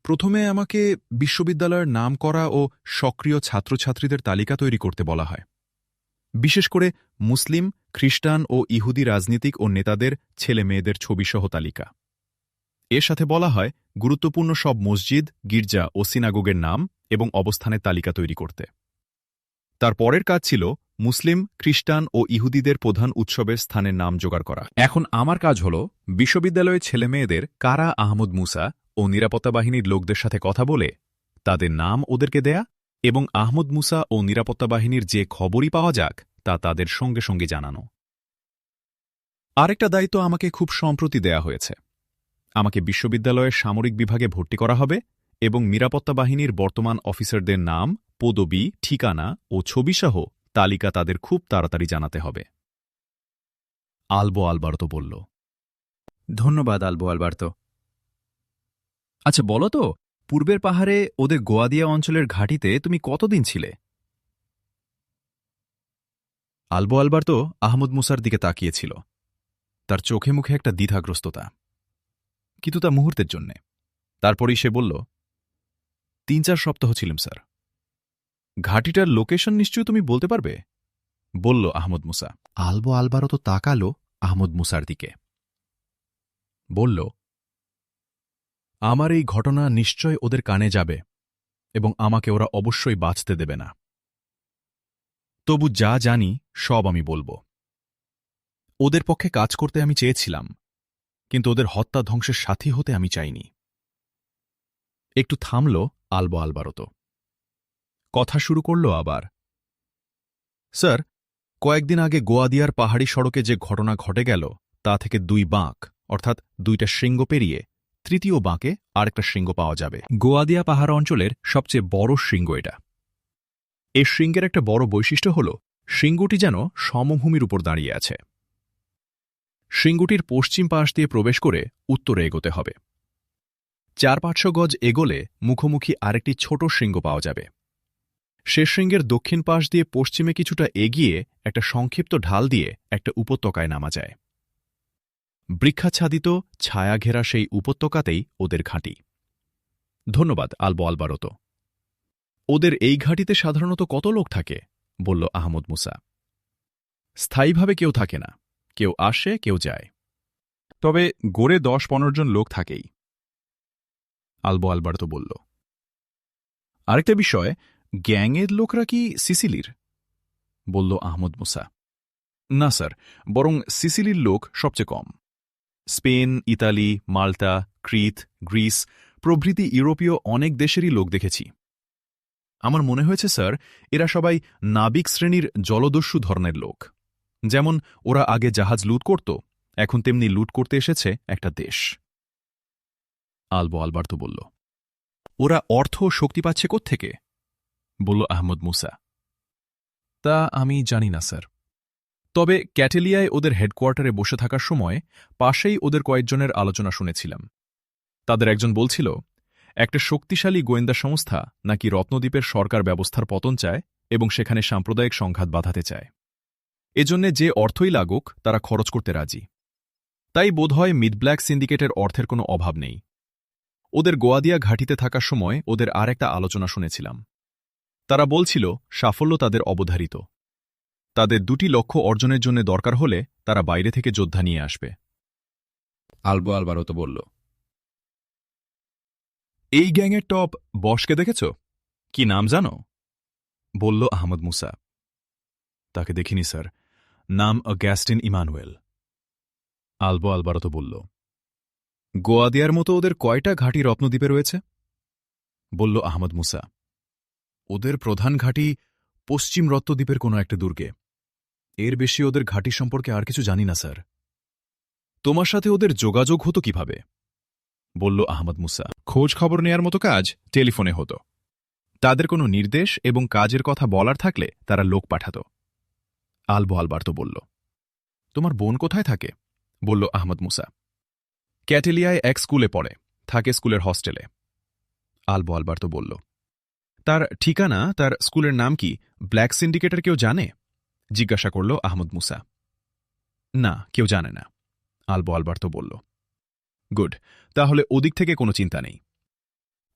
প্রথমে আমাকে বিশ্ববিদ্যালয়ের নাম করা ও সক্রিয় ছাত্রছাত্রীদের তালিকা তৈরি করতে বলা হয়, বিশেষ করে মুসলিম, খ্রিস্টান ও ইহুদি রাজনীতিক ও নেতাদের ছেলে মেয়েদের ছবিসহ তালিকা। এর সাথে বলা হয় গুরুত্বপূর্ণ সব মসজিদ, গির্জা ও সিনাগোগের নাম এবং অবস্থানের তালিকা তৈরি করতে। তার পরের কাজ ছিল মুসলিম, খ্রিস্টান ও ইহুদিদের প্রধান উৎসবের স্থানের নাম জোগাড় করা। এখন আমার কাজ হল বিশ্ববিদ্যালয়ের ছেলেমেয়েদের কারা আহমদ মুসা ও নিরাপত্তা বাহিনীর লোকদের সাথে কথা বলে তাদের নাম ওদেরকে দেয়া এবং আহমদ মুসা ও নিরাপত্তা বাহিনীর যে খবরই পাওয়া যাক তা তাদের সঙ্গে সঙ্গে জানানো। আরেকটা দায়িত্ব আমাকে খুব সম্প্রতি দেয়া হয়েছে। আমাকে বিশ্ববিদ্যালয়ের সামরিক বিভাগে ভর্তি করা হবে এবং নিরাপত্তা বাহিনীর বর্তমান অফিসারদের নাম, পদবি, ঠিকানা ও ছবিসহ তালিকা তাদের খুব তাড়াতাড়ি জানাতে হবে। আলবো আলবার্তো বলল। ধন্যবাদ আলবো আলবার্তো। আচ্ছা বলো তো, পূর্বের পাহাড়ে ওদের গোয়াদিয়া অঞ্চলের ঘাঁটিতে তুমি কতদিন ছিলে? আলবো আলবার্তো আহমদ মুসার দিকে তাকিয়েছিল। তার চোখে মুখে একটা দ্বিধাগ্রস্ততা, কিন্তু তা মুহূর্তের জন্যে। তারপরেই সে বলল, ৩-৪ সপ্তাহ ছিলাম স্যার। ঘাঁটিটার লোকেশন নিশ্চয়ই তুমি বলতে পারবে? বলল আহমদ মুসা। আলবো আলবার্তো তাকালো আহমদ মুসার দিকে। বলল, আমার এই ঘটনা নিশ্চয় ওদের কানে যাবে এবং আমাকে ওরা অবশ্যই বাঁচতে দেবে না। তবু যা জানি সব আমি বলবো। ওদের পক্ষে কাজ করতে আমি চেয়েছিলাম, কিন্তু ওদের হত্যা ধ্বংসের সাথী হতে আমি চাইনি। একটু থামল আলবো আলবার্তো। কথা শুরু করল আবার। স্যার, কয়েকদিন আগে গোয়াদিয়ার পাহাড়ি সড়কে যে ঘটনা ঘটে গেল তা থেকে 2 বাঁক, অর্থাৎ 2টা শৃঙ্গ পেরিয়ে তৃতীয় বাঁকে আরেকটা শৃঙ্গ পাওয়া যাবে। গোয়াদিয়া পাহাড় অঞ্চলের সবচেয়ে বড় শৃঙ্গ এটা। এই শৃঙ্গের একটা বড় বৈশিষ্ট্য হল শৃঙ্গটি যেন সমভূমির উপর দাঁড়িয়ে আছে। শৃঙ্গটির পশ্চিম পাশ দিয়ে প্রবেশ করে উত্তরে এগোতে হবে। 400-500 গজ এগোলে মুখোমুখি আরেকটি ছোট শৃঙ্গ পাওয়া যাবে। সে শৃঙ্গের দক্ষিণ পাশ দিয়ে পশ্চিমে কিছুটা এগিয়ে একটা সংক্ষিপ্ত ঢাল দিয়ে একটা উপত্যকায় নামা যায়। বৃক্ষাচ্ছাদিত ছায়াঘেরা সেই উপত্যকাতেই ওদের ঘাঁটি। ধন্যবাদ আলবো আলবার্তো। ওদের এই ঘাঁটিতে সাধারণত কত লোক থাকে? বলল আহমদ মুসা। স্থায়ীভাবে কেউ থাকে না, কেউ আসে কেউ যায়, তবে গড়ে 10-15 জন লোক থাকেই, আলবো আলবার্তো বলল। আরেকটা বিষয়, গ্যাংয়ের লোকরা কি সিসিলির? বলল আহমদ মুসা। না স্যার, বরং সিসিলির লোক সবচেয়ে কম। স্পেন, ইতালি, মাল্টা, ক্রিত, গ্রিস প্রভৃতি ইউরোপীয় অনেক দেশেরই লোক দেখেছি। আমার মনে হয়েছে স্যার, এরা সবাই নাবিক শ্রেণীর জলদস্যু ধরনের লোক। যেমন ওরা আগে জাহাজ লুট করত, এখন তেমনি লুট করতে এসেছে একটা দেশ। আলবো আলবার্তো বলল। ওরা অর্থ ও শক্তি পাচ্ছে কোত্থেকে? বলল আহমদ মুসা। তা আমি জানি না স্যার, তবে ক্যাটেলিয়ায় ওদের হেডকোয়ার্টারে বসে থাকার সময় পাশেই ওদের কয়েকজনের আলোচনা শুনেছিলাম। তাদের একজন বলছিল, একটা শক্তিশালী গোয়েন্দা সংস্থা নাকি রত্নদ্বীপের সরকার ব্যবস্থার পতন চায় এবং সেখানে সাম্প্রদায়িক সংঘাত বাধাতে চায়। এজন্যে যে অর্থই লাগুক তারা খরচ করতে রাজি। তাই বোধহয় মিডব্ল্যাক সিন্ডিকেটের অর্থের কোনো অভাব নেই। ওদের গোয়াদিয়া ঘাঁটিতে থাকার সময় ওদের আর একটা আলোচনা শুনেছিলাম। তারা বলছিল সাফল্য তাদের অবধারিত। তাদের 2টি লক্ষ্য অর্জনের জন্য দরকার হলে তারা বাইরে থেকে যোদ্ধা নিয়ে আসবে। আলবো আলবার্তো বলল। এই গ্যাংয়ের টপ বসকে দেখেছ? কি নাম জানো? বলল আহমদ মুসা। তাকে দেখিনি স্যার, নাম অগাস্টিন ইমানুয়েল। আলবো আলবার্তো বলল। গোয়াদিয়ার মতো ওদের কয়টা ঘাঁটি রত্নদ্বীপে রয়েছে? বলল আহমদ মুসা। ওদের প্রধান ঘাঁটি পশ্চিম রত্নদ্বীপের কোনো একটা দুর্গে। এর বেশি ওদের ঘাঁটি সম্পর্কে আর কিছু জানি না স্যার। তোমার সাথে ওদের যোগাযোগ হতো কিভাবে? বলল আহমদ মুসা। খোঁজ খবর নেয়ার মতো কাজ টেলিফোনে হতো। তাদের কোনো নির্দেশ এবং কাজের কথা বলার থাকলে তারা লোক পাঠাত। আলবো আলবার্তো বলল, তোমার বোন কোথায় থাকে? বলল আহমদ মুসা। ক্যাটেলিয়ায় এক স্কুলে পড়ে, থাকে স্কুলের হস্টেলে। আলবো আলবার্তো বলল, তার ঠিকানা, তার স্কুলের নাম কি ব্ল্যাক সিন্ডিকেটের কেউ জানে? জিজ্ঞাসা করল আহমদ মুসা। না, কেউ জানে না, আলবো আলবার্তো বলল। গুড, তাহলে ওদিক থেকে কোনো চিন্তা নেই।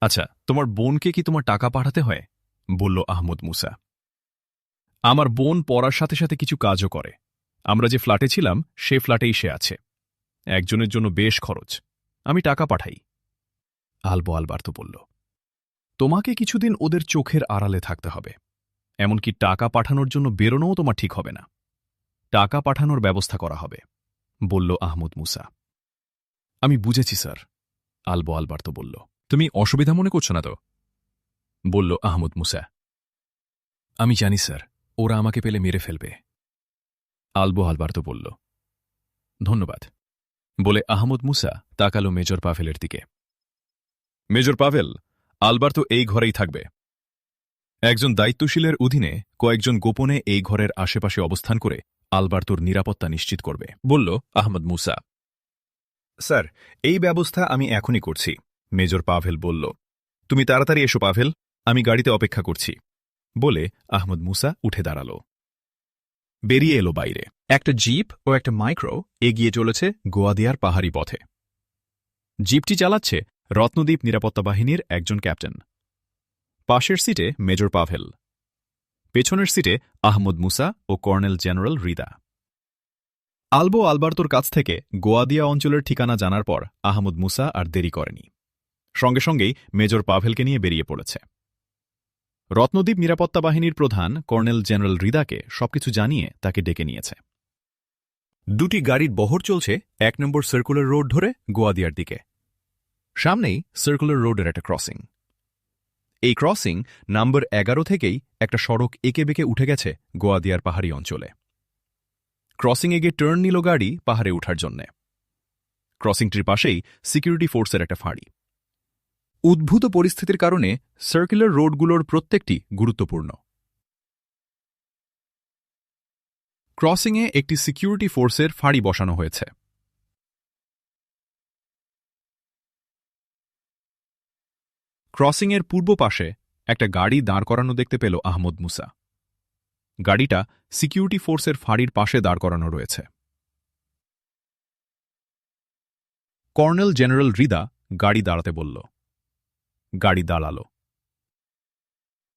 আচ্ছা, তোমার বোনকে কি তোমার টাকা পাঠাতে হয়? বলল আহমদ মুসা। আমার বোন পড়ার সাথে সাথে কিছু কাজও করে। আমরা যে ফ্ল্যাটে ছিলাম সে ফ্ল্যাটেই সে আছে। একজনের জন্য বেশ খরচ, আমি টাকা পাঠাই। আলবো আলবার্তো বলল, তোমাকে কিছুদিন ওদের চোখের আড়ালে থাকতে হবে। এমনকি টাকা পাঠানোর জন্য বেরোনোও তোমার ঠিক হবে না। টাকা পাঠানোর ব্যবস্থা করা হবে, বলল আহমদ মুসা। আমি বুঝেছি স্যার, আলবো আলবার্তো বলল। তুমি অসুবিধা মনে করছো না তো? বলল আহমদ মুসা। আমি জানি স্যার, ওরা আমাকে পেলে মেরে ফেলবে, আলবো আলবার্তো বলল। ধন্যবাদ, বলে আহমদ মুসা তাকালো মেজর পাভেলের দিকে। মেজর পাভেল, আলবার্তো এই ঘরেই থাকবে। একজন দায়িত্বশীলের অধীনে কয়েকজন গোপনে এই ঘরের আশেপাশে অবস্থান করে আলবার্তোর নিরাপত্তা নিশ্চিত করবে, বলল আহমদ মুসা। স্যার, এই ব্যবস্থা আমি এখনই করছি, মেজর পাভেল বলল। তুমি তাড়াতাড়ি এসো পাভেল, আমি গাড়িতে অপেক্ষা করছি, বলে আহমদ মুসা উঠে দাঁড়াল। বেরিয়ে এলো বাইরে। একটা জিপ ও একটা মাইক্রো এগিয়ে চলেছে গোয়াদিয়ার পাহাড়ি পথে। জিপটি চালাচ্ছে রত্নদ্বীপ নিরাপত্তা বাহিনীর একজন ক্যাপ্টেন। পাশের সিটে মেজর পাভেল, পেছনের সিটে আহমদ মুসা ও কর্নেল জেনারেল রিদা। আলবো আলবার্তোর কাছ থেকে গোয়াদিয়া অঞ্চলের ঠিকানা জানার পর আহমদ মুসা আর দেরি করেনি। সঙ্গে সঙ্গেই মেজর পাভেলকে নিয়ে বেরিয়ে পড়েছে। রত্নদ্বীপ নিরাপত্তা বাহিনীর প্রধান কর্নেল জেনারেল রিদাকে সবকিছু জানিয়ে তাকে ডেকে নিয়েছে। দুটি গাড়ির বহর চলছে ১ নম্বর সার্কুলার রোড ধরে গোয়াদিয়ার দিকে। সামনেই সার্কুলার রোডের একটা ক্রসিং। এই ক্রসিং নাম্বার ১১ থেকেই একটা সড়ক এঁকে বেঁকে উঠে গেছে গোয়াদিয়ার পাহাড়ি অঞ্চলে। ক্রসিংয়ে গিয়ে টার্ন নিল গাড়ি পাহাড়ে ওঠার জন্যে। ক্রসিংটির পাশেই সিকিউরিটি ফোর্সের একটা ফাঁড়ি। উদ্ভূত পরিস্থিতির কারণে সার্কুলার রোডগুলোর প্রত্যেকটি গুরুত্বপূর্ণ। ক্রসিংয়ে একটি সিকিউরিটি ফোর্সের ফাঁড়ি বসানো হয়েছে। ক্রসিংয়ের পূর্ব পাশে একটা গাড়ি দাঁড় করানো দেখতে পেল আহমদ মুসা। গাড়িটা সিকিউরিটি ফোর্সের ফাঁড়ির পাশে দাঁড় করানো রয়েছে। কর্নেল জেনারেল রিদা গাড়ি দাঁড়াতে বলল। গাড়ি দাঁড়াল।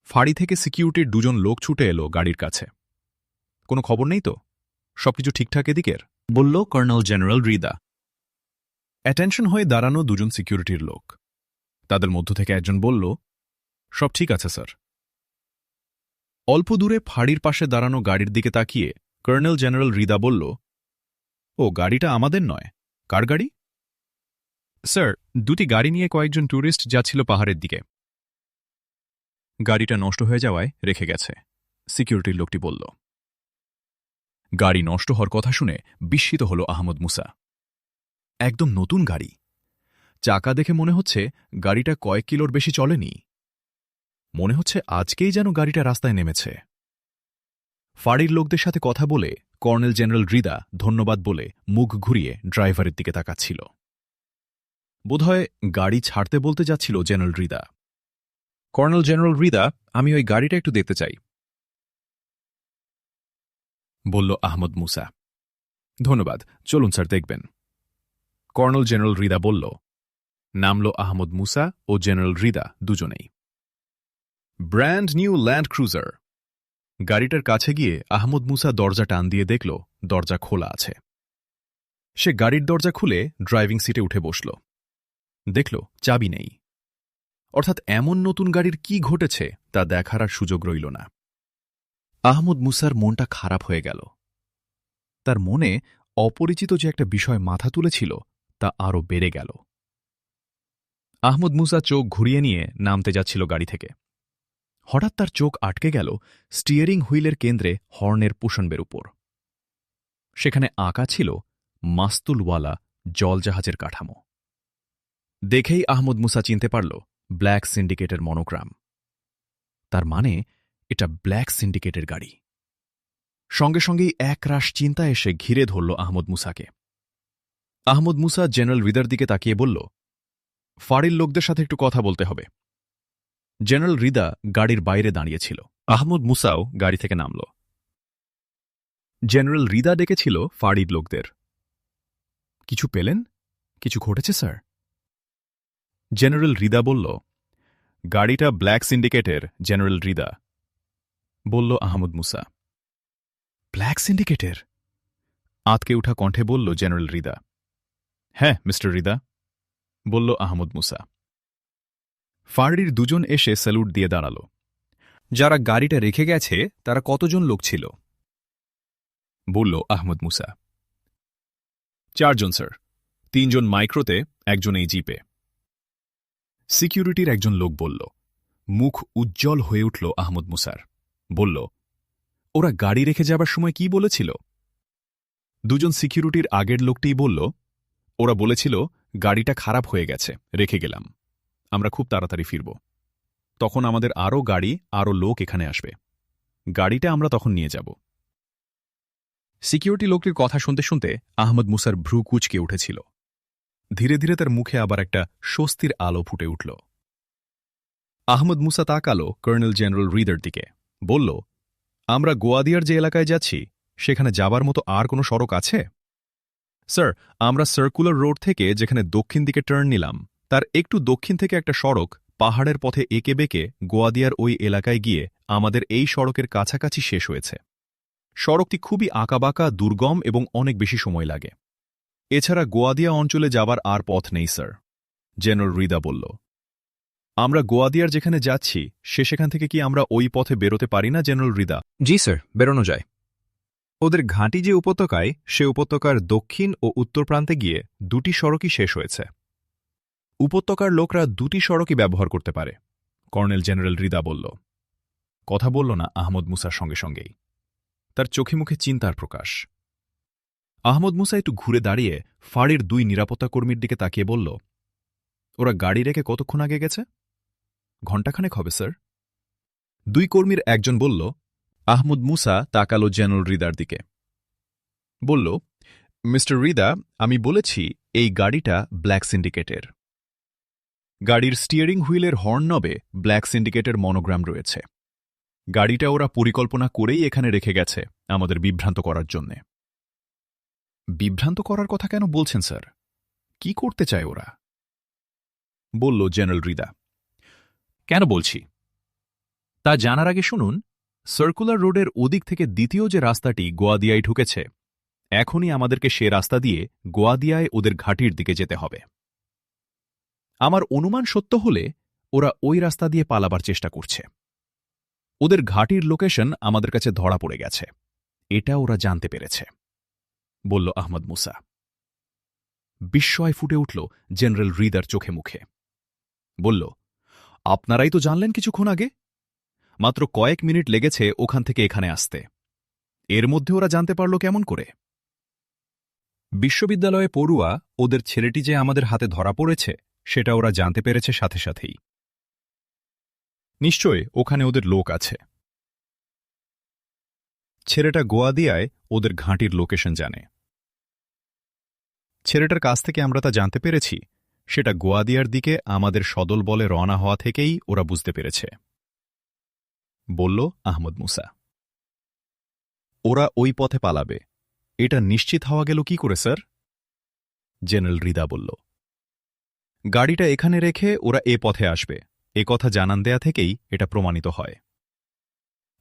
ফাঁড়ি থেকে সিকিউরিটির দুজন লোক ছুটে এলো গাড়ির কাছে। কোনো খবর নেই তো? সবকিছু ঠিকঠাক এদিকের? বলল কর্নেল জেনারেল রিদা। অ্যাটেনশন হয়ে দাঁড়ানো দুজন সিকিউরিটির লোক। তাদের মধ্য থেকে একজন বলল, সব ঠিক আছে স্যার। অল্প দূরে ফাঁড়ির পাশে দাঁড়ানো গাড়ির দিকে তাকিয়ে কর্নেল জেনারেল রিদা বলল, ও গাড়িটা আমাদের নয়, কার গাড়ি? স্যার, দুটি গাড়ি নিয়ে কয়েকজন ট্যুরিস্ট যাচ্ছিল পাহাড়ের দিকে। গাড়িটা নষ্ট হয়ে যাওয়ায় রেখে গেছে, সিকিউরিটির লোকটি বলল। গাড়ি নষ্ট হওয়ার কথা শুনে বিস্মিত হল আহমদ মুসা। একদম নতুন গাড়ি। চাকা দেখে মনে হচ্ছে গাড়িটা কয়েক কিলোর বেশি চলেনি। মনে হচ্ছে আজকেই যেন গাড়িটা রাস্তায় নেমেছে। ফাঁড়ির লোকদের সাথে কথা বলে কর্নেল জেনারেল রিদা ধন্যবাদ বলে মুখ ঘুরিয়ে ড্রাইভারের দিকে তাকাচ্ছিল। বোধহয় গাড়ি ছাড়তে বলতে যাচ্ছিল general Rida. Colonel general Rida, আমি ওই গাড়িটা একটু দেখতে চাই, বলল আহমদ মুসা। ধন্যবাদ, চলুন স্যার, দেখবেন। কর্নেল জেনারেল রিদা বলল। নামল আহমদ মুসা ও জেনারেল রিদা দুজনেই। Brand new land cruiser. গাড়িটার কাছে গিয়ে আহমদ মুসা দরজা টান দিয়ে দেখল দরজা খোলা আছে। সে গাড়ির দরজা খুলে ড্রাইভিং সিটে উঠে বসল। দেখল চাবি নেই। অর্থাৎ এমন নতুন গাড়ির কি ঘটেছে তা দেখার আর সুযোগ রইল না। আহমদ মুসার মনটা খারাপ হয়ে গেল। তার মনে অপরিচিত যে একটা বিষয় মাথা তুলেছিল তা আরও বেড়ে গেল। আহমদ মুসা চোখ ঘুরিয়ে নিয়ে নামতে যাচ্ছিল গাড়ি থেকে। হঠাৎ তার চোখ আটকে গেল স্টিয়ারিং হুইলের কেন্দ্রে হর্নের পোষণবের উপর। সেখানে আঁকা ছিল মাস্তুলওয়ালা জলজাহাজের কাঠামো। দেখেই আহমদ মুসা চিনতে পারল ব্ল্যাক সিন্ডিকেটের মনোগ্রাম। তার মানে এটা ব্ল্যাক সিন্ডিকেটের গাড়ি। সঙ্গে সঙ্গেই একরাশ চিন্তা এসে ঘিরে ধরল আহমদ মুসাকে। আহমদ মুসা জেনারেল রিদার দিকে তাকিয়ে বলল, ফাঁড়ির লোকদের সাথে একটু কথা বলতে হবে। জেনারেল রিদা গাড়ির বাইরে দাঁড়িয়েছিল। আহমদ মুসাও গাড়ি থেকে নামল। জেনারেল রিদা ডেকেছিল ফাঁড়ির লোকদের। কিছু পেলেন? কিছু ঘটেছে স্যার? জেনারেল রিদা বলল, গাড়িটা ব্ল্যাক সিন্ডিকেটের জেনারেল রিদা, বলল আহমদ মুসা। ব্ল্যাক সিন্ডিকেটের? আঁতকে উঠা কণ্ঠে বলল জেনারেল রিদা। হ্যাঁ মিস্টার রিদা, বলল আহমদ মুসা। ফাঁড়ির দুজন এসে স্যালুট দিয়ে দাঁড়াল। যারা গাড়িটা রেখে গেছে তারা কতজন লোক ছিল? বলল আহমদ মুসা। 4 জন স্যার, 3 জন মাইক্রোতে, একজন এই জিপে। সিকিউরিটির একজন লোক বলল। মুখ উজ্জ্বল হয়ে উঠল আহমদ মুসার। বলল, ওরা গাড়ি রেখে যাবার সময় কি বলেছিল? 2 জন সিকিউরিটির আগের লোকটিই বলল, ওরা বলেছিল গাড়িটা খারাপ হয়ে গেছে, রেখে গেলাম, আমরা খুব তাড়াতাড়ি ফিরব। তখন আমাদের আরও গাড়ি, আরও লোক এখানে আসবে, গাড়িটা আমরা তখন নিয়ে যাব। সিকিউরিটি লোকটির কথা শুনতে শুনতে আহমদ মুসার ভ্রু কুঁচকে উঠেছিল। ধীরে ধীরে তার মুখে আবার একটা স্বস্তির আলো ফুটে উঠল। আহমদ মুসা তাকালো কর্নেল জেনারেল রিদার দিকে, বলল, আমরা গোয়াদিয়ার যে এলাকায় যাচ্ছি সেখানে যাবার মতো আর কোনো সড়ক আছে? স্যার, আমরা সার্কুলার রোড থেকে যেখানে দক্ষিণ দিকে টার্ন নিলাম তার একটু দক্ষিণ থেকে একটা সড়ক পাহাড়ের পথে এঁকে বেঁকে গোয়াদিয়ার ওই এলাকায় গিয়ে আমাদের এই সড়কের কাছাকাছি শেষ হয়েছে। সড়কটি খুবই আঁকাবাঁকা, দুর্গম এবং অনেক বেশি সময় লাগে। এছাড়া গোয়াদিয়া অঞ্চলে যাবার আর পথ নেই স্যার, জেনারেল রিদা বলল। আমরা গোয়াদিয়ার যেখানে যাচ্ছি সেখান থেকে কি আমরা ওই পথে বেরোতে পারি না জেনারেল রিদা? জি স্যার, বেরোনো যায়। ওদের ঘাঁটি যে উপত্যকায়, সে উপত্যকার দক্ষিণ ও উত্তর প্রান্তে গিয়ে 2টি সড়কই শেষ হয়েছে। উপত্যকার লোকরা 2টি সড়কই ব্যবহার করতে পারে, কর্নেল জেনারেল রিদা বলল। কথা বলল না আহমদ মুসার সঙ্গে সঙ্গেই। তার চোখে মুখে চিন্তার প্রকাশ। আহমদ মুসা একটু ঘুরে দাঁড়িয়ে ফাঁড়ির 2 নিরাপত্তা কর্মীর দিকে তাকিয়ে বলল, ওরা গাড়ি রেখে কতক্ষণ আগে গেছে? ঘণ্টাখানেক হবে স্যার। 2 কর্মীর একজন বলল। আহমদ মুসা তাকালো জেনারেল রিদার দিকে, বলল, মিস্টার রিদা, আমি বলেছি এই গাড়িটা ব্ল্যাক সিন্ডিকেটের। গাড়ির স্টিয়ারিং হুইলের হর্ননবে ব্ল্যাক সিন্ডিকেটের মনোগ্রাম রয়েছে। গাড়িটা ওরা পরিকল্পনা করেই এখানে রেখে গেছে আমাদের বিভ্রান্ত করার জন্যে। বিভ্রান্ত করার কথা কেন বলছেন স্যার? কি করতে চায় ওরা? বলল জেনারেল রিদা। কেন বলছি তা জানার আগে শুনুন, সার্কুলার রোডের ওদিক থেকে দ্বিতীয় যে রাস্তাটি গোয়াদিয়ায় ঢুকেছে, এখনই আমাদেরকে সে রাস্তা দিয়ে গোয়াদিয়ায় ওদের ঘাঁটির দিকে যেতে হবে। আমার অনুমান সত্য হলে ওরা ওই রাস্তা দিয়ে পালাবার চেষ্টা করছে। ওদের ঘাঁটির লোকেশন আমাদের কাছে ধরা পড়ে গেছে, এটা ওরা জানতে পেরেছে, বলল আহমদ মুসা। বিস্ময় ফুটে উঠল জেনারেল রিদার চোখে মুখে। বলল, আপনারাই তো জানলেন কিছুক্ষণ আগে। মাত্র কয়েক মিনিট লেগেছে ওখান থেকে এখানে আসতে, এর মধ্যে ওরা জানতে পারল কেমন করে? বিশ্ববিদ্যালয়ে পড়ুয়া ওদের ছেলেটি যে আমাদের হাতে ধরা পড়েছে সেটা ওরা জানতে পেরেছে সাথে সাথেই। নিশ্চয় ওখানে ওদের লোক আছে। ছেলেটা গোয়াদিয়ায় ওদের ঘাঁটির লোকেশন জানে। ছেলেটার কাছ থেকে আমরা তা জানতে পেরেছি, সেটা গোয়াদিয়ার দিকে আমাদের সদল বলে রওনা হওয়া থেকেই ওরা বুঝতে পেরেছে, বলল আহমদ মুসা। ওরা ওই পথে পালাবে এটা নিশ্চিত হওয়া গেল কি করে স্যার? জেনারেল রিদা বলল। গাড়িটা এখানে রেখে ওরা এ পথে আসবে এ কথা জানান দেয়া থেকেই এটা প্রমাণিত হয়।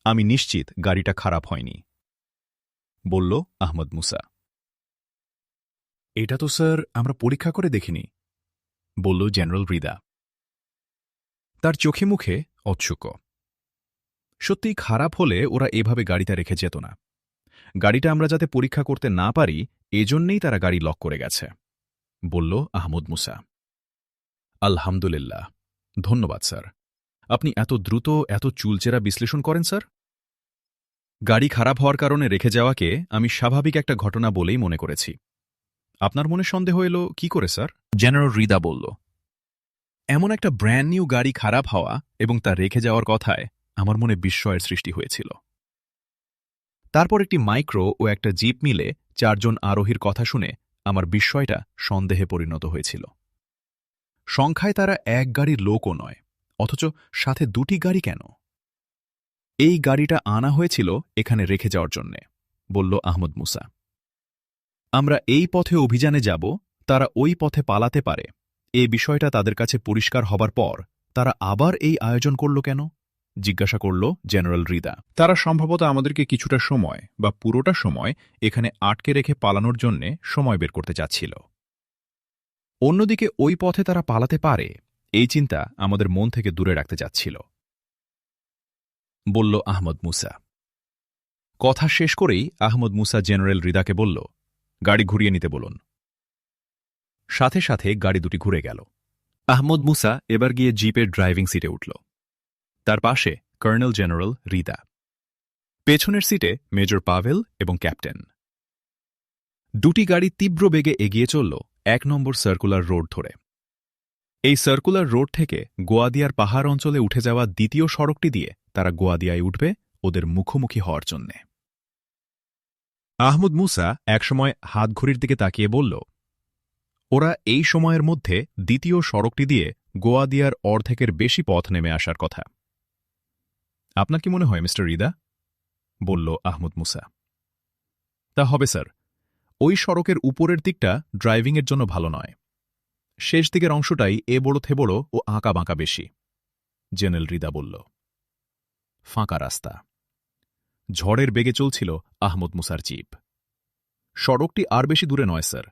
আমি নিশ্চিত গাড়িটা খারাপ হয়নি, বলল আহমদ মুসা। এটা তো স্যার আমরা পরীক্ষা করে দেখিনি, বলল জেনারেল রিদা। তার চোখে মুখে ঔৎসুক্য। সত্যিই খারাপ হলে ওরা এভাবে গাড়িটা রেখে যেত না। গাড়িটা আমরা যাতে পরীক্ষা করতে না পারি এজন্যেই তারা গাড়ি লক করে গেছে, বলল আহমদ মুসা। আলহামদুলিল্লাহ, ধন্যবাদ স্যার। আপনি এত দ্রুত এত চুলচেরা বিশ্লেষণ করেন স্যার। গাড়ি খারাপ হওয়ার কারণে রেখে যাওয়াকে আমি স্বাভাবিক একটা ঘটনা বলেই মনে করেছি। আপনার মনে সন্দেহ এলো কি করে স্যার? জেনারেল রিদা বলল। এমন একটা ব্র্যান্ড নিউ গাড়ি খারাপ হওয়া এবং তা রেখে যাওয়ার কথায় আমার মনে বিস্ময়ের সৃষ্টি হয়েছিল। তারপর একটি মাইক্রো ও একটা জিপ মিলে 4 জন আরোহীর কথা শুনে আমার বিস্ময়টা সন্দেহে পরিণত হয়েছিল। সংখ্যায় তারা এক গাড়ির লোকও নয়, অথচ সাথে 2টি গাড়ি কেন? এই গাড়িটা আনা হয়েছিল এখানে রেখে যাওয়ার জন্যে, বলল আহমদ মুসা। আমরা এই পথে অভিযানে যাব, তারা ওই পথে পালাতে পারে, এ বিষয়টা তাদের কাছে পরিষ্কার হবার পর তারা আবার এই আয়োজন করল কেন? জিজ্ঞাসা করল জেনারেল রিদা। তারা সম্ভবত আমাদেরকে কিছুটা সময় বা পুরোটা সময় এখানে আটকে রেখে পালানোর জন্য সময় বের করতে চাচ্ছিল। অন্যদিকে ওই পথে তারা পালাতে পারে, এই চিন্তা আমাদের মন থেকে দূরে রাখতে চাচ্ছিল, বলল আহমদ মুসা। কথা শেষ করেই আহমদ মুসা জেনারেল রিদাকে বলল, গাড়ি ঘুরিয়ে নিতে বলুন। সাথে সাথে গাড়ি দুটি ঘুরে গেল। আহমদ মুসা এবার গিয়ে জিপের ড্রাইভিং সিটে উঠল। তার পাশে কর্নেল জেনারেল রিদা, পেছনের সিটে মেজর পাভেল এবং ক্যাপ্টেন। দুটি গাড়ি তীব্র বেগে এগিয়ে চলল 1 নম্বর সার্কুলার রোড ধরে। এই সার্কুলার রোড থেকে গোয়াদিয়ার পাহাড় অঞ্চলে উঠে যাওয়া দ্বিতীয় সড়কটি দিয়ে তারা গোয়াদিয়ায় উঠবে ওদের মুখোমুখি হওয়ার জন্যে। আহমদ মুসা একসময় হাতঘড়ির দিকে তাকিয়ে বলল, ওরা এই সময়ের মধ্যে দ্বিতীয় সড়কটি দিয়ে গোয়াদিয়ার অর্ধেকের বেশি পথ নেমে আসার কথা। আপনার কি মনে হয় মিস্টার রিদা? বলল আহমদ মুসা। তা হবে স্যার, ওই সড়কের উপরের দিকটা ড্রাইভিংয়ের জন্য ভালো নয়, শেষ দিকের অংশটাই এবড়ো থেবড়ো ও আঁকা বাঁকা বেশি, জেনারেল রিদা বলল। ফাঁকা রাস্তা, ঝড়ের বেগে চলছিল আহমদ মুসার জিপ। সড়কটি আর বেশি দূরে নয় স্যার,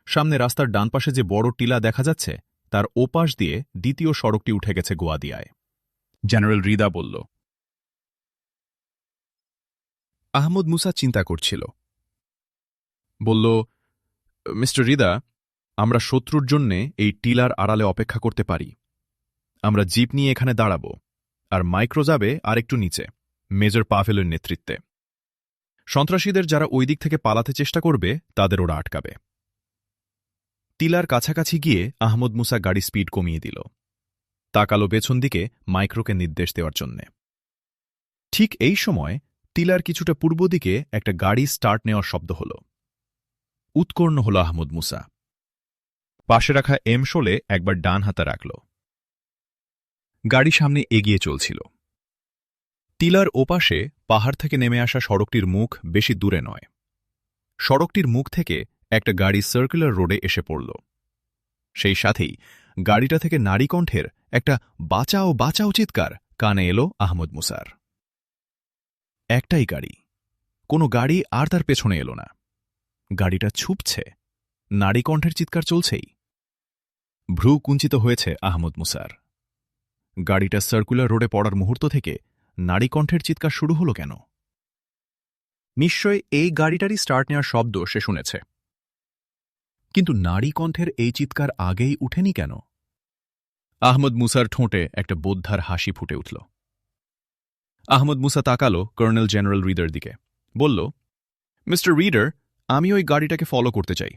সামনে রাস্তার ডান পাশে যে বড় টিলা দেখা যাচ্ছে তার ওপাশ দিয়ে দ্বিতীয় সড়কটি উঠে গেছে গোয়াদিয়ায়, জেনারেল রিদা বলল। আহমদ মুসা চিন্তা করছিল, বলল, মিস্টার রিদা, আমরা শত্রুর জন্যে এই টিলার আড়ালে অপেক্ষা করতে পারি। আমরা জিপ নিয়ে এখানে দাঁড়াব, আর মাইক্রো যাবে আর একটু নিচে, মেজর পাভেলের নেতৃত্বে। সন্ত্রাসীদের যারা ওই দিক থেকে পালাতে চেষ্টা করবে তাদের ওরা আটকাবে। টিলার কাছাকাছি গিয়ে আহমদ মুসা গাড়ি স্পিড কমিয়ে দিল, তাকালো পেছন দিকে মাইক্রোকে নির্দেশ দেওয়ার জন্যে। ঠিক এই সময় টিলার কিছুটা পূর্ব দিকে একটা গাড়ি স্টার্ট নেওয়ার শব্দ হল। উৎকর্ণ হল আহমদ মুসা। পাশে রাখা M16 একবার ডান হাতে রাখল। গাড়ি সামনে এগিয়ে চলছিল। টিলার ওপাশে পাহাড় থেকে নেমে আসা সড়কটির মুখ বেশি দূরে নয়। সড়কটির মুখ থেকে একটা গাড়ি সার্কুলার রোডে এসে পড়ল। সেই সাথেই গাড়িটা থেকে নারী কণ্ঠের একটা বাঁচাও বাঁচাও চিৎকার কানে এলো আহমদ মুসার। একটাই গাড়ি, কোনো গাড়ি আর তার পেছনে এলো না। গাড়িটা ছুপছে, নারী কণ্ঠের চিৎকার চলছেই। ভ্রু কুঞ্চিত হয়েছে আহমদ মুসার। গাড়িটা সার্কুলার রোডে পড়ার মুহূর্ত থেকে নারী কণ্ঠের চিৎকার শুরু হলো কেন? নিশ্চয় এই গাড়িটারই স্টার্ট নেওয়ার শব্দ সে শুনেছে, কিন্তু নারী কণ্ঠের এই চিৎকার আগেই উঠেনি কেন? আহমদ মুসার ঠোঁটে একটা বোদ্ধার হাসি ফুটে উঠল। আহমদ মুসা তাকালো কর্নেল জেনারেল রিডার দিকে, বলল, মিস্টার রিডার, আমি ওই গাড়িটাকে ফলো করতে চাই।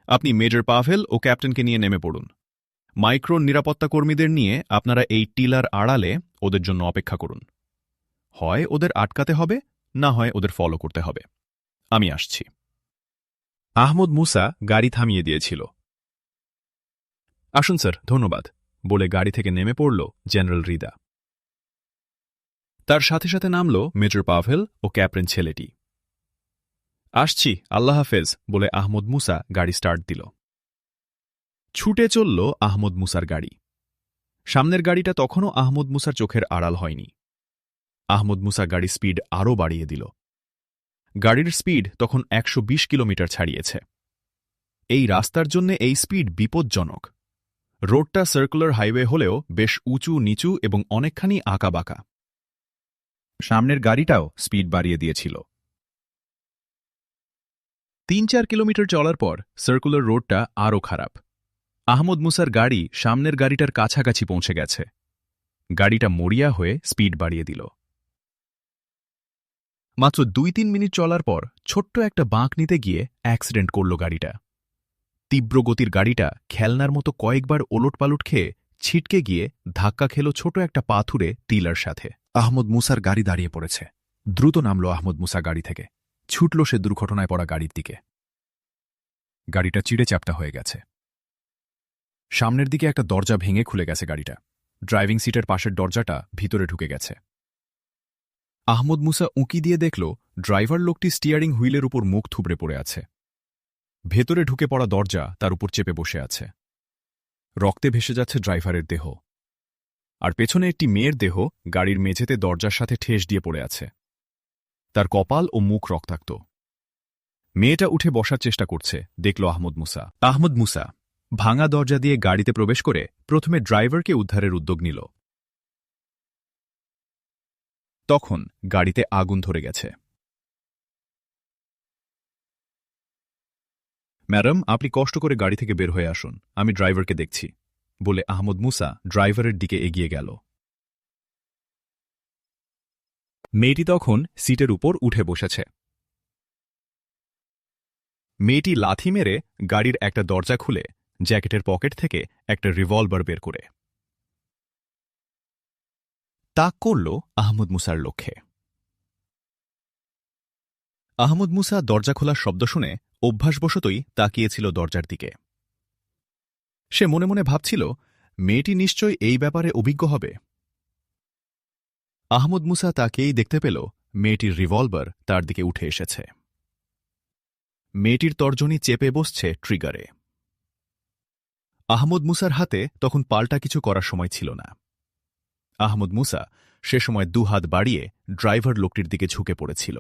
আপনি মেজর পাভেল ও ক্যাপ্টেনকে নিয়ে নেমে পড়ুন। মাইক্রোর নিরাপত্তা কর্মীদের নিয়ে আপনারা এই টিলার আড়ালে ওদের জন্য অপেক্ষা করুন। হয় ওদের আটকাতে হবে, না হয় ওদের ফলো করতে হবে। আমি আসছি। আহমদ মুসা গাড়ি থামিয়ে দিয়েছিল। আসুন স্যার, ধন্যবাদ, বলে গাড়ি থেকে নেমে পড়ল জেনারেল রিদা। তার সাথে সাথে নামল মেজর পাভেল ও ক্যাপ্টেন ছেলেটি। আসছি, আল্লাহ হাফেজ, বলে আহমদ মুসা গাড়ি স্টার্ট দিল। ছুটে চলল আহমদ মুসার গাড়ি। সামনের গাড়িটা তখনও আহমদ মুসার চোখের আড়াল হয়নি। আহমদ মুসা গাড়ি স্পিড আরও বাড়িয়ে দিল। গাড়ির স্পিড তখন 120 কিলোমিটার ছাড়িয়েছে। এই রাস্তার জন্য এই স্পিড বিপজ্জনক। রোডটা সার্কুলার হাইওয়ে হলেও বেশ উঁচু নিচু এবং অনেকখানি আঁকাবাঁকা। সামনের গাড়িটাও স্পিড বাড়িয়ে দিয়েছিল। 3-4 কিলোমিটার চলার পর সার্কুলার রোডটা আরও খারাপ। আহমদ মুসার গাড়ি সামনের গাড়িটার কাছাকাছি পৌঁছে গেছে। গাড়িটা মরিয়া হয়ে স্পিড বাড়িয়ে দিল। মাত্র 2-3 মিনিট চলার পর ছোট্ট একটা বাঁক নিতে গিয়ে অ্যাক্সিডেন্ট করল গাড়িটা। তীব্র গতির গাড়িটা খেলনার মতো কয়েকবার ওলটপালট খেয়ে ছিটকে গিয়ে ধাক্কা খেল ছোট একটা পাথুরে টিলার সাথে। আহমদ মুসার গাড়ি দাঁড়িয়ে পড়েছে। দ্রুত নামল আহমদ মুসা গাড়ি থেকে, ছুটল সে দুর্ঘটনায় পড়া গাড়ির দিকে। গাড়িটা চিড়ে চ্যাপ্টা হয়ে গেছে। সামনের দিকে একটা দরজা ভেঙে খুলে গেছে গাড়িটা। ড্রাইভিং সিটের পাশের দরজাটা ভিতরে ঢুকে গেছে। আহমদ মুসা উঁকি দিয়ে দেখল ড্রাইভার লোকটি স্টিয়ারিং হুইলের উপর মুখ থুবড়ে পড়ে আছে। ভেতরে ঢুকে পড়া দরজা তার উপর চেপে বসে আছে। রক্তে ভেসে যাচ্ছে ড্রাইভারের দেহ, আর পেছনে একটি মেয়ের দেহ গাড়ির মেঝেতে দরজার সাথে ঠেস দিয়ে পড়ে আছে। তার কপাল ও মুখ রক্তাক্ত। মেয়েটা উঠে বসার চেষ্টা করছে, দেখল আহমদ মুসা। আহমদ মুসা ভাঙা দরজা দিয়ে গাড়িতে প্রবেশ করে প্রথমে ড্রাইভারকে উদ্ধারের উদ্যোগ নিল। তখন গাড়িতে আগুন ধরে গেছে। ম্যাডাম, আপনি কষ্ট করে গাড়ি থেকে বের হয়ে আসুন, আমি ড্রাইভারকে দেখছি, বলে আহমদ মুসা ড্রাইভারের দিকে এগিয়ে গেল। মেয়েটি তখন সিটের উপর উঠে বসেছে। মেয়েটি লাথি মেরে গাড়ির একটা দরজা খুলে জ্যাকেটের পকেট থেকে একটা রিভলভার বের করে তাক করল আহমদ মুসার লক্ষ্যে। আহমদ মুসা দরজা খোলার শব্দ শুনে অভ্যাসবশতই তাকিয়েছিল দরজার দিকে। সে মনে মনে ভাবছিল, মেয়েটি নিশ্চয় এই ব্যাপারে অভিজ্ঞ হবে। আহমদ মুসা তাকেই দেখতে পেল মেয়েটির রিভলভার তার দিকে উঠে এসেছে। মেয়েটির তর্জনী চেপে বসছে ট্রিগারে। আহমদ মুসার হাতে তখন পাল্টা কিছু করার সময় ছিল না। আহমদ মুসা সে সময় দুহাত বাড়িয়ে ড্রাইভার লোকটির দিকে ঝুঁকে পড়েছিল।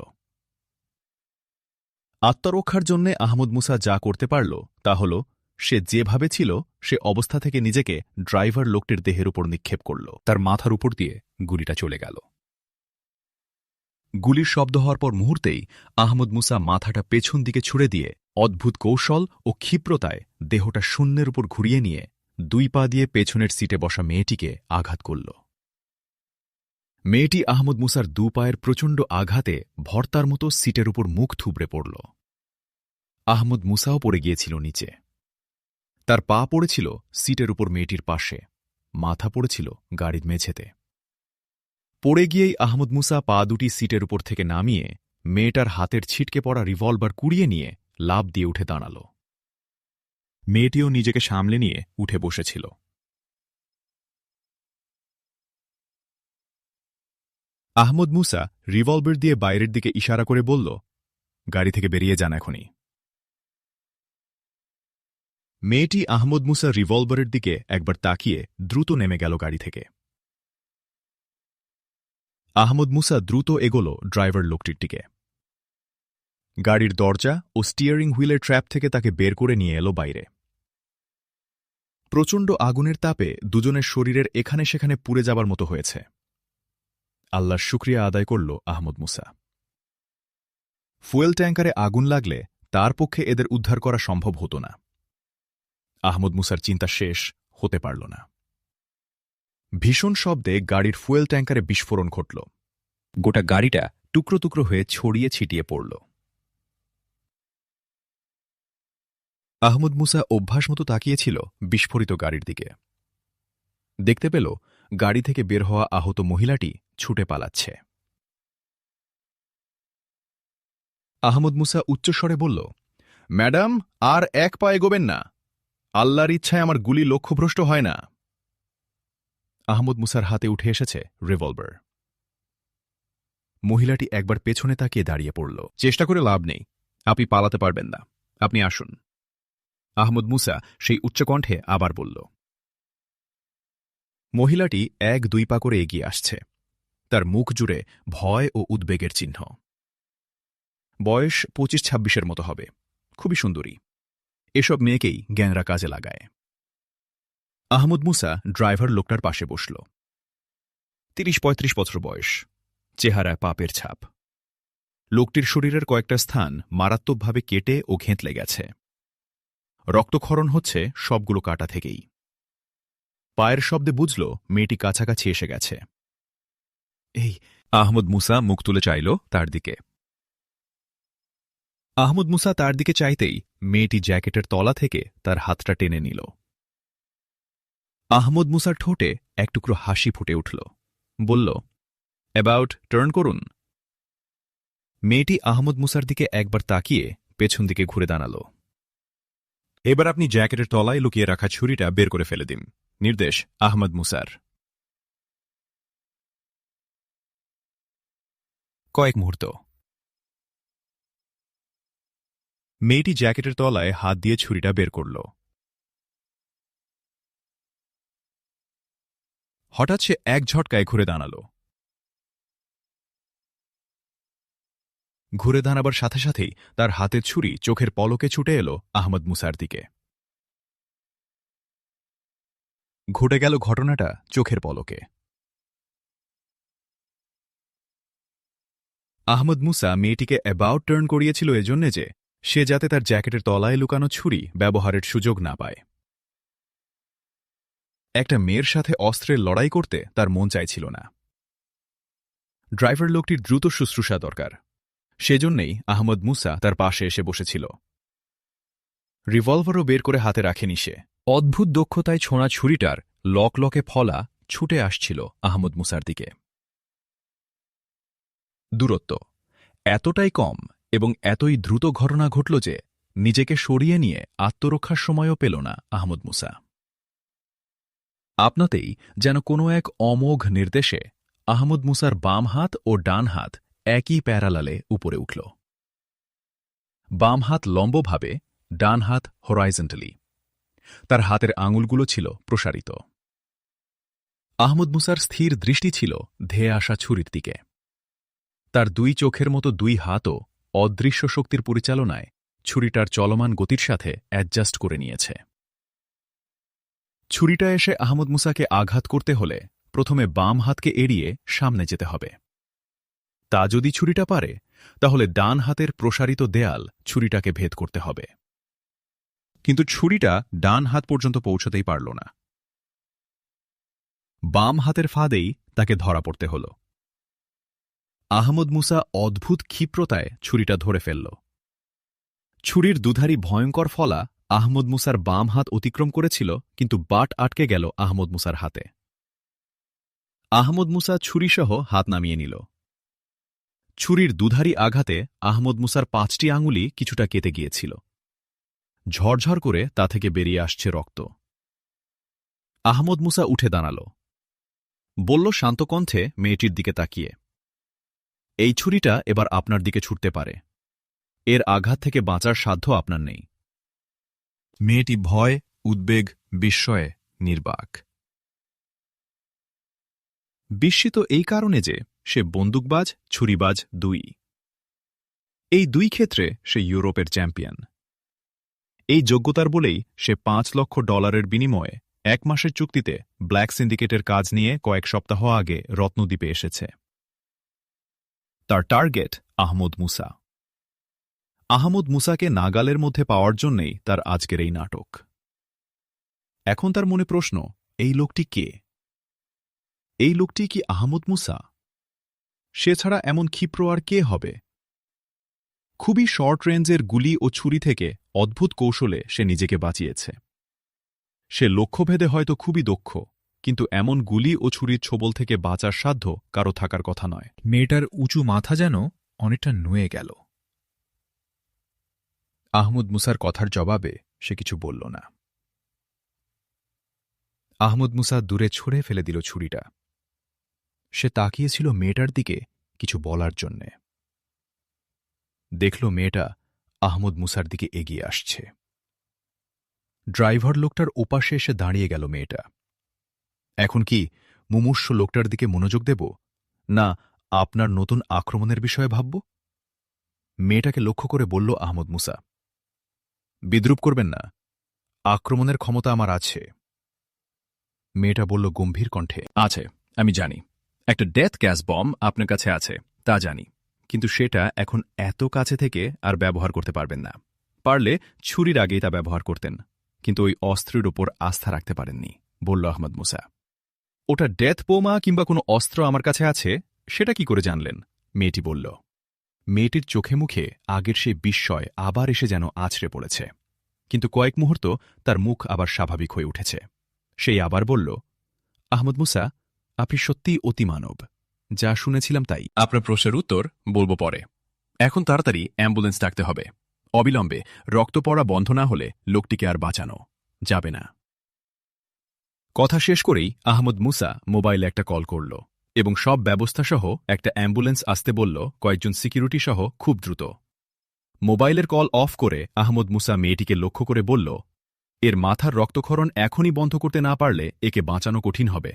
আত্মরক্ষার জন্যে আহমদ মুসা যা করতে পারল তা হল, সে যেভাবে ছিল সে অবস্থা থেকে নিজেকে ড্রাইভার লোকটির দেহের উপর নিক্ষেপ করল। তার মাথার উপর দিয়ে গুলিটা চলে গেল। গুলির শব্দ হওয়ার পর মুহূর্তেই আহমদ মুসা মাথাটা পেছন দিকে ছুড়ে দিয়ে অদ্ভুত কৌশল ও ক্ষিপ্রতায় দেহটা শূন্যের উপর ঘুরিয়ে নিয়ে দুই পা দিয়ে পেছনের সিটে বসা মেয়েটিকে আঘাত করল। মেয়েটি আহমদ মুসার দু পায়ের প্রচণ্ড আঘাতে ভর্তার মতো সিটের উপর মুখ থুবড়ে পড়ল। আহমদ মুসাও পড়ে গিয়েছিল নিচে। তার পা পড়েছিল সিটের উপর মেয়েটির পাশে, মাথা পড়েছিল গাড়ির মেঝেতে। পড়ে গিয়েই আহমদ মুসা পা দুটি সিটের উপর থেকে নামিয়ে মেয়েটার হাতের ছিটকে পড়া রিভলভার কুড়িয়ে নিয়ে লাফ দিয়ে উঠে দাঁড়াল। মেয়েটিও নিজেকে সামলে নিয়ে উঠে বসেছিল। আহমদ মুসা রিভলভার দিয়ে বাইরের দিকে ইশারা করে বলল, গাড়ি থেকে বেরিয়ে যান এখনই। মেয়েটি আহমদ মুসা রিভলভারের দিকে একবার তাকিয়ে দ্রুত নেমে গেল গাড়ি থেকে। আহমদ মুসা দ্রুত এগোল ড্রাইভার লোকটির দিকে। গাড়ির দরজা ও স্টিয়ারিং হুইলের ট্র্যাপ থেকে তাকে বের করে নিয়ে এলো বাইরে। প্রচণ্ড আগুনের তাপে দুজনের শরীরের এখানে সেখানে পুড়ে যাবার মতো হয়েছে। আল্লাহর শুকরিয়া আদায় করল আহমদ মুসা। ফুয়েল ট্যাঙ্কারে আগুন লাগলে তার পক্ষে এদের উদ্ধার করা সম্ভব হতো না। আহমদ মুসার চিন্তা শেষ হতে পারল না। ভীষণ শব্দে গাড়ির ফুয়েল ট্যাঙ্কারে বিস্ফোরণ ঘটল। গোটা গাড়িটা টুকরো টুকরো হয়ে ছড়িয়ে ছিটিয়ে পড়ল। আহমদ মুসা অভ্যাসমতো তাকিয়েছিল বিস্ফোরিত গাড়ির দিকে। দেখতে পেল গাড়ি থেকে বের হওয়া আহত মহিলাটি ছুটে পালাচ্ছে। আহমদ মুসা উচ্চস্বরে বলল, ম্যাডাম, আর এক পা এগোবেন না। আল্লাহর ইচ্ছায় আমার গুলি লক্ষ্যভ্রষ্ট হয় না। আহমদ মুসার হাতে উঠে এসেছে রিভলভার। মহিলাটি একবার পেছনে তাকিয়ে দাঁড়িয়ে পড়ল। চেষ্টা করে লাভ নেই, আপনি পালাতে পারবেন না, আপনি আসুন। আহমদ মুসা সেই উচ্চকণ্ঠে আবার বলল। মহিলাটি এক দুই পা করে এগিয়ে আসছে। তার মুখ জুড়ে ভয় ও উদ্বেগের চিহ্ন। বয়স 25-26 মতো হবে, খুবই সুন্দরী। এসব মেয়েকেই গ্যাংরা কাজে লাগায়। আহমদ মুসা ড্রাইভার লোকটার পাশে বসল। 30-35 বছর বয়স, চেহারায় পাপের ছাপ। লোকটির শরীরের কয়েকটা স্থান মারাত্মকভাবে কেটে ও ঘেঁতলে গেছে। রক্তক্ষরণ হচ্ছে সবগুলো কাটা থেকেই। পায়ের শব্দে বুঝল মেয়েটি কাছাকাছি এসে গেছে। এই, আহমদ মুসা মুখ তুলে চাইল তার দিকে। আহমদ মুসা তার দিকে চাইতেই মেয়েটি জ্যাকেটের তলা থেকে তার হাতটা টেনে নিল। আহমদ মুসার ঠোঁটে এক টুকরো হাসি ফুটে উঠল। বলল, অ্যাবাউট টার্ন করুন। মেয়েটি আহমদ মুসার দিকে একবার তাকিয়ে পেছন দিকে ঘুরে দাঁড়াল। এবার আপনি জ্যাকেটের তলায় লুকিয়ে রাখা ছুরিটা বের করে ফেলে দিন। নির্দেশ আহমদ মুসার। কয়েক মুহূর্ত। মেয়েটি জ্যাকেটের তলায় হাত দিয়ে ছুরিটা বের করল। হঠাৎ সে এক ঝটকায় ঘুরে দাঁড়াল। ঘুরে দাঁড়াবার সাথে সাথেই তার হাতের ছুরি চোখের পলকে ছুটে এলো আহমদ মুসার দিকে। ঘটে গেল ঘটনাটা চোখের পলকে। আহমদ মুসা মেয়েটিকে অ্যাবাউট টার্ন করিয়েছিল এজন্যে যে সে যাতে তার জ্যাকেটের তলায় লুকানো ছুরি ব্যবহারের সুযোগ না পায়। একটা মেয়ের সাথে অস্ত্রের লড়াই করতে তার মন চাইছিল না। ড্রাইভার লোকটির দ্রুত শুশ্রূষা দরকার। সেজন্যেই আহমদ মুসা তার পাশে এসে বসেছিল। রিভলভারও বের করে হাতে রাখেনি সে। অদ্ভুত দক্ষতায় ছোঁড়া ছুরিটার লকে ফলা ছুটে আসছিল আহমদ মুসার দিকে। দূরত্ব এতটাই কম এবং এতই দ্রুত ঘটনা ঘটল যে নিজেকে সরিয়ে নিয়ে আত্মরক্ষার সময়ও পেল না আহমদ মুসা। আপনাতেই যেন কোনো এক অমোঘ নির্দেশে আহমদ মুসার বাম হাত ও ডান হাত একই প্যারালালে উপরে উঠল। বাম হাত লম্বভাবে, ডান হাত হরাইজন্টালি। তার হাতের আঙুলগুলো ছিল প্রসারিত। আহমদ মুসার স্থির দৃষ্টি ছিল ধেয়ে আসা ছুরির দিকে। তার দুই চোখের মতো দুই হাতও অদৃশ্য শক্তির পরিচালনায় ছুরিটার চলমান গতির সাথে অ্যাডজাস্ট করে নিয়েছে। ছুরিটা এসে আহমদ মুসাকে আঘাত করতে হলে প্রথমে বাম হাতকে এড়িয়ে সামনে যেতে হবে। তা যদি ছুরিটা পারে, তাহলে ডান হাতের প্রসারিত দেয়াল ছুরিটাকে ভেদ করতে হবে। কিন্তু ছুরিটা ডান হাত পর্যন্ত পৌঁছতেই পারল না। বাম হাতের ফাঁদেই তাকে ধরা পড়তে হল। আহমদ মুসা অদ্ভুত ক্ষিপ্রতায় ছুরিটা ধরে ফেলল। ছুরির দুধারি ভয়ঙ্কর ফলা আহমদ মুসার বাম হাত অতিক্রম করেছিল, কিন্তু বাট আটকে গেল আহমদ মুসার হাতে। আহমদ মুসা ছুরিসহ হাত নামিয়ে নিল। ছুরির দুধারি আঘাতে আহমদ মুসার 5টি আঙুলি কিছুটা কেটে গিয়েছিল। ঝরঝর করে তা থেকে বেরিয়ে আসছে রক্ত। আহমদ মুসা উঠে দাঁড়াল। বলল শান্ত কণ্ঠে মেয়েটির দিকে তাকিয়ে, এই ছুরিটা এবার আপনার দিকে ছুটতে পারে। এর আঘাত থেকে বাঁচার সাধ্য আপনার নেই। মেয়েটি ভয়, উদ্বেগ, বিস্ময়ে নির্বাক। বিস্মিত এই কারণে যে সে বন্দুকবাজ, ছুরিবাজ দুই। এই দুই ক্ষেত্রে সে ইউরোপের চ্যাম্পিয়ন। এই যোগ্যতার বলেই সে $5 লক্ষ বিনিময়ে 1 মাসের চুক্তিতে ব্ল্যাক সিন্ডিকেটের কাজ নিয়ে কয়েক সপ্তাহ আগে রত্নদ্বীপে এসেছে। তার টার্গেট আহমদ মুসা। আহমদ মুসাকে নাগালের মধ্যে পাওয়ার জন্যেই তার আজকের এই নাটক। এখন তার মনে প্রশ্ন, এই লোকটি কে? এই লোকটি কি আহমদ মুসা? সে ছাড়া এমন ক্ষিপ্র আর কে হবে? খুবই শর্ট রেঞ্জের গুলি ও ছুরি থেকে অদ্ভুত কৌশলে সে নিজেকে বাঁচিয়েছে। সে লক্ষ্যভেদে হয়তো খুবই দক্ষ, কিন্তু এমন গুলি ও ছুরির ছোবল থেকে বাঁচার সাধ্য কারো থাকার কথা নয়। মেয়েটার উঁচু মাথা যেন অনেকটা নুয়ে গেল। আহমদ মুসার কথার জবাবে সে কিছু বলল না। আহমদ মুসা দূরে ছুঁড়ে ফেলে দিল ছুরিটা। সে তাকিয়েছিল মেয়েটার দিকে কিছু বলার জন্যে। দেখল মেয়েটা আহমদ মুসার দিকে এগিয়ে আসছে। ড্রাইভার লোকটার ওপাশে এসে দাঁড়িয়ে গেল মেয়েটা। এখন কি মুমূর্ষু লোকটার দিকে মনোযোগ দেব, না আপনার নতুন আক্রমণের বিষয়ে ভাবব? মেয়েটাকে লক্ষ্য করে বলল আহমদ মুসা, বিদ্রূপ করবেন না, আক্রমণের ক্ষমতা আমার আছে। মেয়েটা বলল গম্ভীর কণ্ঠে, আছে, আমি জানি। একটা ডেথ গ্যাস বম আপনার কাছে আছে, তা জানি, কিন্তু সেটা এখন এত কাছে থেকে আর ব্যবহার করতে পারবেন না। পারলে ছুরির আগেই তা ব্যবহার করতেন, কিন্তু ওই অস্ত্রের উপর আস্থা রাখতে পারেননি, বলল আহমদ মুসা। ওটা ডেথ বোমা কিংবা কোনো অস্ত্র আমার কাছে আছে সেটা কি করে জানলেন? মেয়েটি বলল। মেয়েটির চোখে মুখে আগের সেই বিস্ময় আবার এসে যেন আছড়ে পড়েছে, কিন্তু কয়েক মুহূর্ত তার মুখ আবার স্বাভাবিক হয়ে উঠেছে। সেই আবার বলল, আহমদ মুসা, আপনি সত্যিই অতিমানব। যা শুনেছিলাম তাই। আপনার প্রশ্নের উত্তর বলবো পরে। এখন তাড়াতাড়ি অ্যাম্বুলেন্স ডাকতে হবে। অবিলম্বে রক্ত পড়া বন্ধ না হলে লোকটিকে আর বাঁচানো যাবে না। কথা শেষ করেই আহমদ মুসা মোবাইলে একটা কল করল এবং সব ব্যবস্থাসহ একটা অ্যাম্বুলেন্স আসতে বলল কয়েকজন সিকিউরিটি সহ খুব দ্রুত। মোবাইলের কল অফ করে আহমদ মুসা মেয়েটিকে লক্ষ্য করে বলল, এর মাথার রক্তক্ষরণ এখনই বন্ধ করতে না পারলে একে বাঁচানো কঠিন হবে।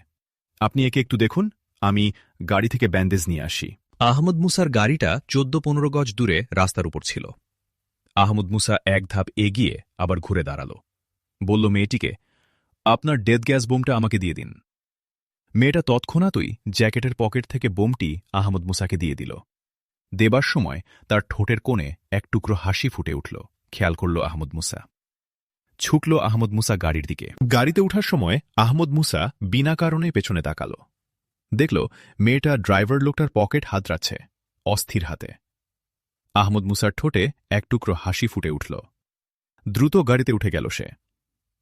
আপনি একে একটু দেখুন, আমি গাড়ি থেকে ব্যান্ডেজ নিয়ে আসি। আহমদ মুসার গাড়িটা 14-15 গজ দূরে রাস্তার উপর ছিল। আহমদ মুসা এক ধাপ এগিয়ে আবার ঘুরে দাঁড়াল। বলল মেয়েটিকে, আপনার ডেথ গ্যাস বোমটা আমাকে দিয়ে দিন। মেয়েটা তৎক্ষণাৎই জ্যাকেটের পকেট থেকে বোমটি আহমদ মুসাকে দিয়ে দিল। দেবার সময় তার ঠোঁটের কোণে এক টুকরো হাসি ফুটে উঠল। খেয়াল করল আহমদ মুসা। ছুটল আহমদ মুসা গাড়ির দিকে। গাড়িতে ওঠার সময় আহমদ মুসা বিনা কারণে পেছনে তাকাল। দেখল মেয়েটা ড্রাইভার লোকটার পকেট হাতড়াচ্ছে, অস্থির হাতে। আহমদ মুসার ঠোঁটে এক টুকরো হাসি ফুটে উঠল। দ্রুত গাড়িতে উঠে গেল সে।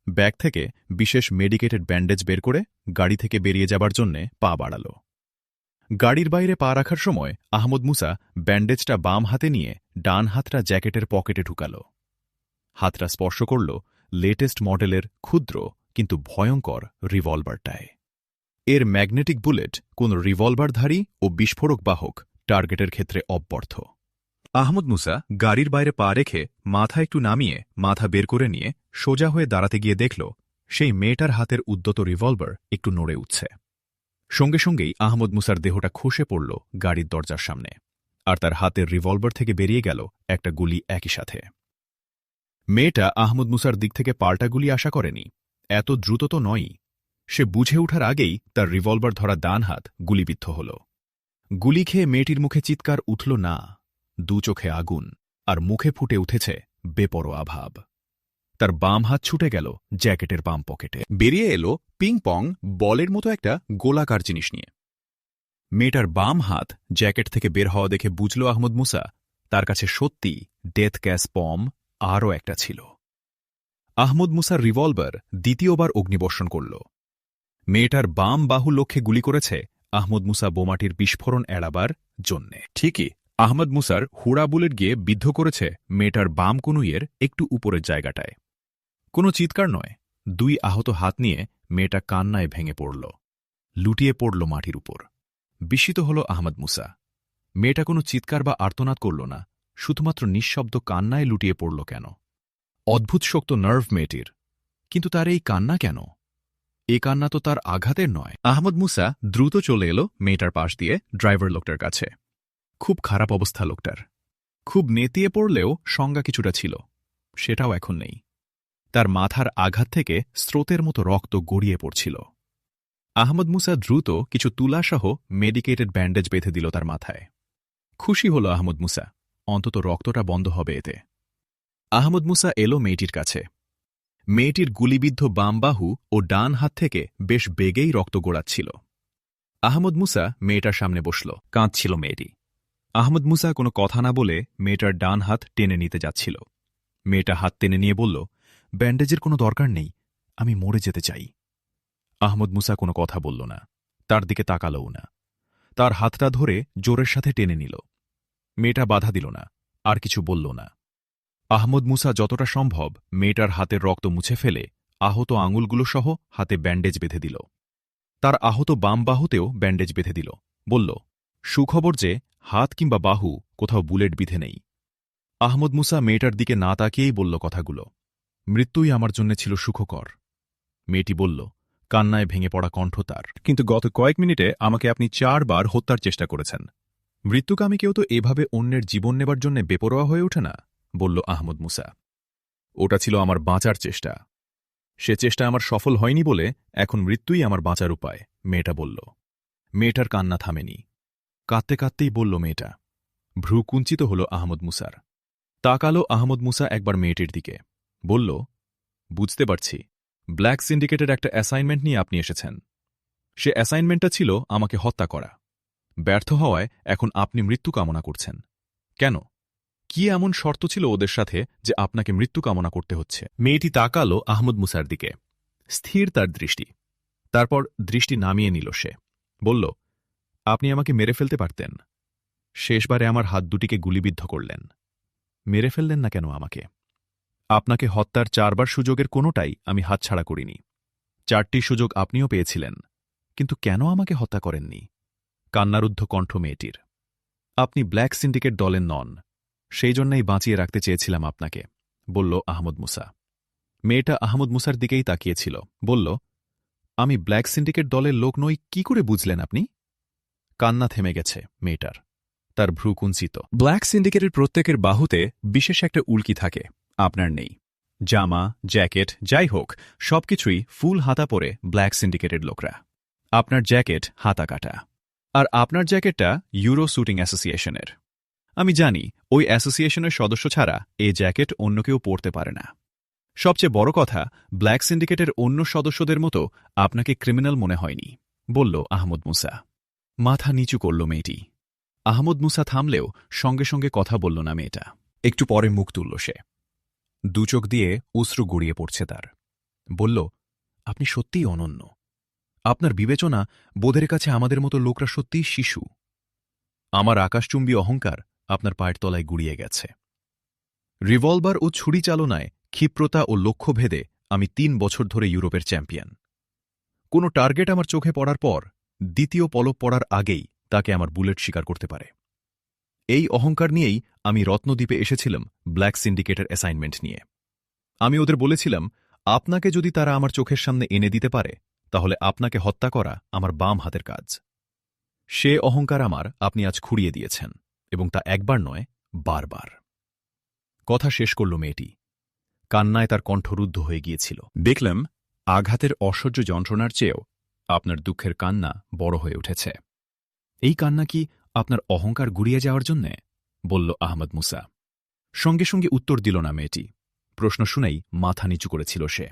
ব্যাগ থেকে বিশেষ মেডিকেটেড ব্যান্ডেজ বের করে গাড়ি থেকে বেরিয়ে যাবার জন্যে পা বাড়াল। গাড়ির বাইরে পা রাখার সময় আহমদ মুসা ব্যান্ডেজটা বাম হাতে নিয়ে ডান হাতটা জ্যাকেটের পকেটে ঢুকাল। হাতটা স্পর্শ করল লেটেস্ট মডেলের ক্ষুদ্র কিন্তু ভয়ঙ্কর রিভলভারটায়। এর ম্যাগনেটিক বুলেট কোন রিভলভারধারী ও বিস্ফোরক বাহক টার্গেটের ক্ষেত্রে অব্যর্থ। আহমদ মুসা গাড়ির বাইরে পা রেখে মাথা একটু নামিয়ে মাথা বের করে নিয়ে সোজা হয়ে দাঁড়াতে গিয়ে দেখল সেই মেয়েটার হাতের উদ্যত রিভলভার একটু নড়ে উঠছে। সঙ্গে সঙ্গেই আহমদ মুসার দেহটা খসে পড়ল গাড়ির দরজার সামনে, আর তার হাতের রিভলভার থেকে বেরিয়ে গেল একটা গুলি একই সাথে। মেয়েটা আহমদ মুসার দিক থেকে পাল্টা গুলি আশা করেনি। এত দ্রুত তো নয়ই। সে বুঝে ওঠার আগেই তার রিভলভার ধরা ডান হাত গুলিবিদ্ধ হল। গুলি খেয়ে মেয়েটির মুখে চিৎকার উঠল না, দু চোখে আগুন, আর মুখে ফুটে উঠেছে বেপরোয়া ভাব। তার বাম হাত ছুটে গেল জ্যাকেটের বাম পকেটে। বেরিয়ে এলো পিং পং বলের মতো একটা গোলাকার জিনিস নিয়ে। মেয়েটার বাম হাত জ্যাকেট থেকে বের হওয়া দেখে বুঝল আহমদ মুসা তার কাছে সত্যি ডেথ গ্যাস বম আরও একটা ছিল। আহমদ মুসার রিভলভার দ্বিতীয়বার অগ্নিবর্ষণ করল। মেয়েটার বাম বাহু লক্ষ্যে গুলি করেছে আহমদ মুসা বোমাটির বিস্ফোরণ এড়াবার জন্যে। ঠিকই আহমদ মুসার হুড়া বুলেট গিয়ে বিদ্ধ করেছে মেয়েটার বাম কনুইয়ের একটু উপরের জায়গাটায়। কোনো চিৎকার নয়, দুই আহত হাত নিয়ে মেয়েটা কান্নায় ভেঙে পড়ল, লুটিয়ে পড়ল মাটির উপর। বিস্মিত হল আহমদ মুসা। মেয়েটা কোনো চিৎকার বা আর্তনাদ করল না, শুধুমাত্র নিঃশব্দ কান্নায় লুটিয়ে পড়ল কেন? অদ্ভুত শক্ত নার্ভ মেয়েটির, কিন্তু তার এই কান্না কেন? এ কান্না তো তার আঘাতের নয়। আহমদ মুসা দ্রুত চলে এলো মেয়েটার পাশ দিয়ে ড্রাইভার লোকটার কাছে। খুব খারাপ অবস্থা লোকটার। খুব নেতিয়ে পড়লেও সংজ্ঞা কিছুটা ছিল, সেটাও এখন নেই। তার মাথার আঘাত থেকে স্রোতের মতো রক্ত গড়িয়ে পড়ছিল। আহমদ মুসা দ্রুত কিছু তুলাসহ মেডিকেটেড ব্যান্ডেজ বেঁধে দিল তার মাথায়। খুশি হল আহমদ মুসা, অন্তত রক্তটা বন্ধ হবে এতে। আহমদ মুসা এলো মেয়েটির কাছে। মেয়েটির গুলিবিদ্ধ বাম বাহু ও ডান হাত থেকে বেশ বেগেই রক্ত গড়াচ্ছিল। আহমদ মুসা মেয়েটার সামনে বসল। কাঁদছিল মেয়েটি। আহমদ মুসা কোনো কথা না বলে মেয়েটার ডান হাত টেনে নিতে যাচ্ছিল। মেয়েটা হাত টেনে নিয়ে বলল, ব্যান্ডেজের কোনো দরকার নেই, আমি মরে যেতে চাই। আহমদ মুসা কোনো কথা বলল না, তার দিকে তাকালও না। তার হাতটা ধরে জোরের সাথে টেনে নিল। মেয়েটা বাধা দিল না, আর কিছু বলল না। আহমদ মুসা যতটা সম্ভব মেয়েটার হাতের রক্ত মুছে ফেলে আহত আঙুলগুলো সহ হাতে ব্যান্ডেজ বেঁধে দিল। তার আহত বাম বাহুতেও ব্যান্ডেজ বেঁধে দিল। বলল, সুখবর যে হাত কিংবা বাহু কোথাও বুলেট বিঁধে নেই। আহমদ মুসা মেয়েটার দিকে না তাকিয়েই বলল কথাগুলো। মৃত্যুই আমার জন্য ছিল সুখকর। মেয়েটি বলল, কান্নায় ভেঙে পড়া কণ্ঠ তার। কিন্তু গত কয়েক মিনিটে আমাকে আপনি 4 বার হত্যার চেষ্টা করেছেন। মৃত্যুকামী কেউ তো এভাবে অন্যের জীবন নেবার জন্য বেপরোয়া হয়ে ওঠে না, বলল আহমদ মুসা। ওটা ছিল আমার বাঁচার চেষ্টা। সে চেষ্টা আমার সফল হয়নি বলে এখন মৃত্যুই আমার বাঁচার উপায়, মেয়েটা বলল। মেয়েটার কান্না থামেনি। কাঁদতে কাঁদতেই বলল মেয়েটা। ভ্রু কুঞ্চিত হল আহমদ মুসার। তাকালো আহমদ মুসা একবার মেয়েটির দিকে। বলল, বুঝতে পারছি, ব্ল্যাক সিন্ডিকেটের একটা অ্যাসাইনমেন্ট নিয়ে আপনি এসেছেন। সে অ্যাসাইনমেন্টটা ছিল আমাকে হত্যা করা। ব্যর্থ হওয়ায় এখন আপনি মৃত্যু কামনা করছেন। কেন? কি এমন শর্ত ছিল ওদের সাথে যে আপনাকে মৃত্যু কামনা করতে হচ্ছে? মেয়েটি তাকালো আহমদ মুসার দিকে। স্থির তার দৃষ্টি। তারপর দৃষ্টি নামিয়ে নিল সে। বলল, আপনি আমাকে মেরে ফেলতে পারতেন। শেষবারে আমার হাত দুটিকে গুলিবিদ্ধ করলেন। মেরে ফেললেন না কেন আমাকে? আপনাকে হত্যার 4 বার সুযোগের কোনোটাই আমি হাতছাড়া করিনি। 4টি সুযোগ আপনিও পেয়েছিলেন, কিন্তু কেন আমাকে হত্যা করেননি? কান্নারুদ্ধ কণ্ঠ মেয়েটির। আপনি ব্ল্যাক সিন্ডিকেট দলের নন, সেই জন্যই বাঁচিয়ে রাখতে চেয়েছিলাম আপনাকে, বলল আহমদ মুসা। মেয়েটা আহমদ মুসার দিকেই তাকিয়েছিল। বলল, আমি ব্ল্যাক সিন্ডিকেট দলের লোক নই কি করে বুঝলেন আপনি? কান্না থেমে গেছে মেয়েটার, তার ভ্রু কুঞ্চিত। ব্ল্যাক সিন্ডিকেটের প্রত্যেকের বাহুতে বিশেষ একটা উল্কি থাকে, আপনার নেই। জামা, জ্যাকেট যাই হোক, সবকিছুই ফুল হাতা পরে ব্ল্যাক সিন্ডিকেটের লোকরা। আপনার জ্যাকেট হাতা কাটা, আর আপনার জ্যাকেটটা ইউরো শুটিং অ্যাসোসিয়েশনের। আমি জানি ওই অ্যাসোসিয়েশনের সদস্য ছাড়া এ জ্যাকেট অন্য কেউ পরতে পারে না। সবচেয়ে বড় কথা, ব্ল্যাক সিন্ডিকেটের অন্য সদস্যদের মতো আপনাকে ক্রিমিনাল মনে হয়নি, বলল আহমদ মুসা। মাথা নিচু করল মেয়েটি। আহমদ মুসা থামলেও সঙ্গে সঙ্গে কথা বলল না মেয়েটা। একটু পরে মুখ তুলল সে। দুচোখ দিয়ে অশ্রু গড়িয়ে পড়ছে তার। বলল, আপনি সত্যিই অনন্য। আপনার বিবেচনা বোধের কাছে আমাদের মতো লোকরা সত্যিই শিশু। আমার আকাশচুম্বী অহংকার আপনার পায়ের তলায় গুড়িয়ে গেছে। রিভলভার ও ছুরি চালনায় ক্ষিপ্রতা ও লক্ষ্যভেদে আমি 3 বছর ধরে ইউরোপের চ্যাম্পিয়ন। কোনো টার্গেট আমার চোখে পড়ার পর দ্বিতীয় পলক পড়ার আগেই তাকে আমার বুলেট শিকার করতে পারে। এই অহংকার নিয়েই আমি রত্নদ্বীপে এসেছিলাম ব্ল্যাক সিন্ডিকেটের অ্যাসাইনমেন্ট নিয়ে। আমি ওদের বলেছিলাম, আপনাকে যদি তারা আমার চোখের সামনে এনে দিতে পারে, তাহলে আপনাকে হত্যা করা আমার বাম হাতের কাজ। সে অহংকার আমার আপনি আজ খুঁড়িয়ে দিয়েছেন, এবং তা একবার নয়, বারবার। কথা শেষ করল মেয়েটি। কান্নায় তার কণ্ঠ রুদ্ধ হয়ে গিয়েছিল। দেখলাম, আঘাতের অসহ্য যন্ত্রণার চেয়েও আপনার দুঃখের কান্না বড় হয়ে উঠেছে। এই কান্না কি আপনার অহংকার গুড়িয়ে যাওয়ার জন্যে? বলল আহমদ মুসা। সঙ্গে সঙ্গে উত্তর দিল না মেয়েটি। প্রশ্ন শুনেই মাথা নিচু করেছিল সে।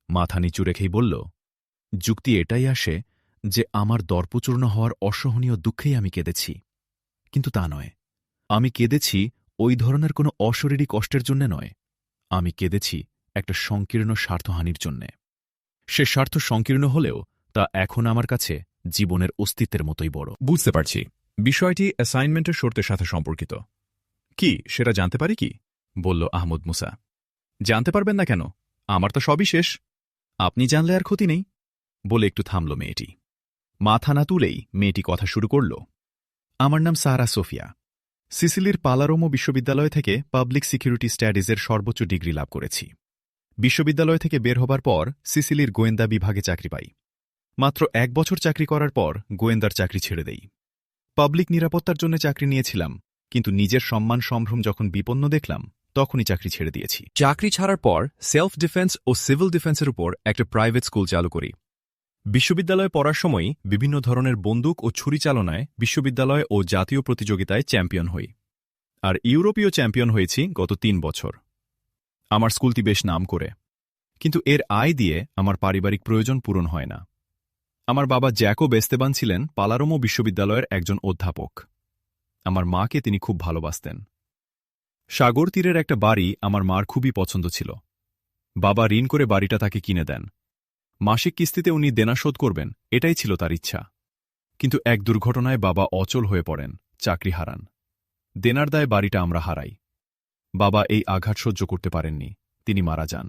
মাথা নিচু রেখেই বলল, যুক্তি এটাই আসে যে আমার দর্পচূর্ণ হওয়ার অসহনীয় দুঃখেই আমি কেঁদেছি। কিন্তু তা নয়। আমি কেঁদেছি ওই ধরনের কোনো অশরীরী কষ্টের জন্য নয়। আমি কেঁদেছি একটা সংকীর্ণ স্বার্থহানির জন্যে। সে স্বার্থ সংকীর্ণ হলেও তা এখন আমার কাছে জীবনের অস্তিত্বের মতোই বড়। বুঝতে পারছি, বিষয়টি অ্যাসাইনমেন্টের শর্তের সাথে সম্পর্কিত। কি সেটা জানতে পারি কি? বলল আহমদ মুসা। জানতে পারবেন না কেন? আমার তো সবই শেষ। আপনি জানলে আর ক্ষতি নেই, বলে একটু থামল মেয়েটি। মাথা না তুলেই মেয়েটি কথা শুরু করল। আমার নাম সারা সোফিয়া। সিসিলির পালারোমো বিশ্ববিদ্যালয় থেকে পাবলিক সিকিউরিটি স্টাডিজের সর্বোচ্চ ডিগ্রি লাভ করেছি। বিশ্ববিদ্যালয় থেকে বের হবার পর সিসিলির গোয়েন্দা বিভাগে চাকরি পাই। মাত্র 1 বছর চাকরি করার পর গোয়েন্দার চাকরি ছেড়ে দেই। পাবলিক নিরাপত্তার জন্য চাকরি নিয়েছিলাম, কিন্তু নিজের সম্মান সম্ভ্রম যখন বিপন্ন দেখলাম, তখনই চাকরি ছেড়ে দিয়েছি। চাকরি ছাড়ার পর সেলফ ডিফেন্স ও সিভিল ডিফেন্সের উপর একটা প্রাইভেট স্কুল চালু করি। বিশ্ববিদ্যালয়ে পড়ার সময় বিভিন্ন ধরনের বন্দুক ও ছুরি চালনায় বিশ্ববিদ্যালয় ও জাতীয় প্রতিযোগিতায় চ্যাম্পিয়ন হই। আর ইউরোপীয় চ্যাম্পিয়ন হয়েছি গত 3 বছর। আমার স্কুলটি বেশ নাম করে, কিন্তু এর আয় দিয়ে আমার পারিবারিক প্রয়োজন পূরণ হয় না। আমার বাবা জ্যাকোব এস্তেবান ছিলেন পালারোমো বিশ্ববিদ্যালয়ের একজন অধ্যাপক। আমার মাকে তিনি খুব ভালোবাসতেন। সাগর তীরের একটা বাড়ি আমার মার খুবই পছন্দ ছিল। বাবা ঋণ করে বাড়িটা তাকে কিনে দেন। মাসিক কিস্তিতে উনি দেনা শোধ করবেন, এটাই ছিল তার ইচ্ছা। কিন্তু এক দুর্ঘটনায় বাবা অচল হয়ে পড়েন, চাকরি হারান। দেনার দায়ে বাড়িটা আমরা হারাই। বাবা এই আঘাত সহ্য করতে পারেননি, তিনি মারা যান।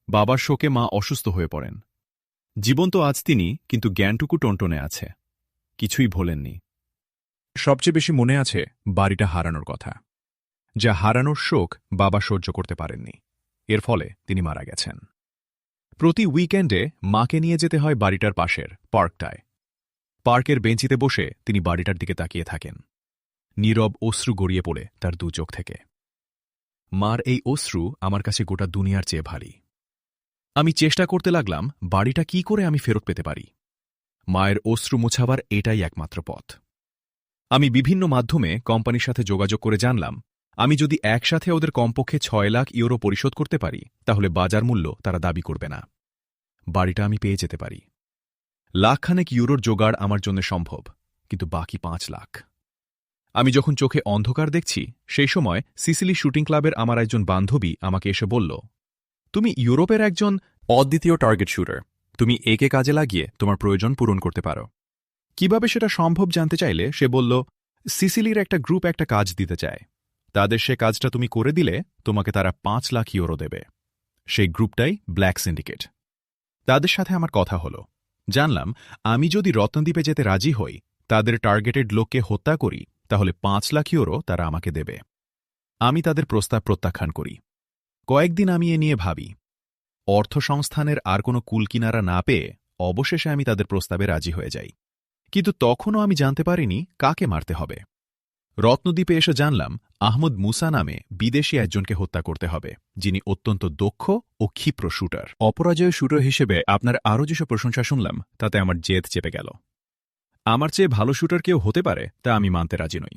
বাবার শোকে মা অসুস্থ হয়ে পড়েন। জীবন্ত আজ তিনি, কিন্তু জ্ঞানটুকু টনটনে আছে, কিছুই ভোলেননি। সবচেয়ে বেশি মনে আছে বাড়িটা হারানোর কথা। যা হারানোর শোক বাবা সহ্য করতে পারেননি, এর ফলে তিনি মারা গেছেন। প্রতি উইকেন্ডে মাকে নিয়ে যেতে হয় বাড়িটার পাশের পার্কটায়। পার্কের বেঞ্চিতে বসে তিনি বাড়িটার দিকে তাকিয়ে থাকেন। নীরব অশ্রু গড়িয়ে পড়ে তার 2 চোখ থেকে। মার এই অশ্রু আমার কাছে গোটা দুনিয়ার চেয়ে ভারী। আমি চেষ্টা করতে লাগলাম বাড়িটা কি করে আমি ফেরত পেতে পারি। মায়ের অশ্রু মোছাবার এটাই একমাত্র পথ। আমি বিভিন্ন মাধ্যমে কোম্পানির সাথে যোগাযোগ করে জানলাম, আমি যদি একসাথে ওদের কমপক্ষে 6 লাখ ইউরো পরিশোধ করতে পারি, তাহলে বাজার মূল্য তারা দাবি করবে না। বাড়িটা আমি পেয়ে যেতে পারি। লাখখানেক ইউরোর জোগাড় আমার জন্য সম্ভব, কিন্তু বাকি 5 লাখ। আমি যখন চোখে অন্ধকার দেখছি, সেই সময় সিসিলি শুটিং ক্লাবের আমার একজন বান্ধবী আমাকে এসে বলল, তুমি ইউরোপের একজন অদ্বিতীয় টার্গেট শুটার। তুমি একে কাজে লাগিয়ে তোমার প্রয়োজন পূরণ করতে পারো। কিভাবে সেটা সম্ভব জানতে চাইলে সে বলল, সিসিলির একটা গ্রুপ একটা কাজ দিতে চায়। তাদের সে কাজটা তুমি করে দিলে তোমাকে তারা 5 লাখ ইউরো দেবে। সেই গ্রুপটাই ব্ল্যাক সিন্ডিকেট। তাদের সাথে আমার কথা হলো। জানলাম আমি যদি রত্নদ্বীপে যেতে রাজি হই, তাদের টার্গেটেড লোককে হত্যা করি, তাহলে 5 লাখ ইউরো তারা আমাকে দেবে। আমি তাদের প্রস্তাব প্রত্যাখ্যান করি। কয়েকদিন আমি এ নিয়ে ভাবি। অর্থ সংস্থানের আর কোনো কুলকিনারা না পেয়ে অবশেষে আমি তাদের প্রস্তাবে রাজি হয়ে যাই। কিন্তু তখনও আমি জানতে পারিনি কাকে মারতে হবে। রত্নদ্বীপে এসে জানলাম আহমদ মুসা নামে বিদেশি একজনকে হত্যা করতে হবে, যিনি অত্যন্ত দক্ষ ও ক্ষিপ্র শুটার। অপরাজয় শুটার হিসেবে আপনার আরও যেসব প্রশংসা শুনলাম তাতে আমার জেদ চেপে গেল। আমার চেয়ে ভালো শুটার কেউ হতে পারে তা আমি মানতে রাজি নই।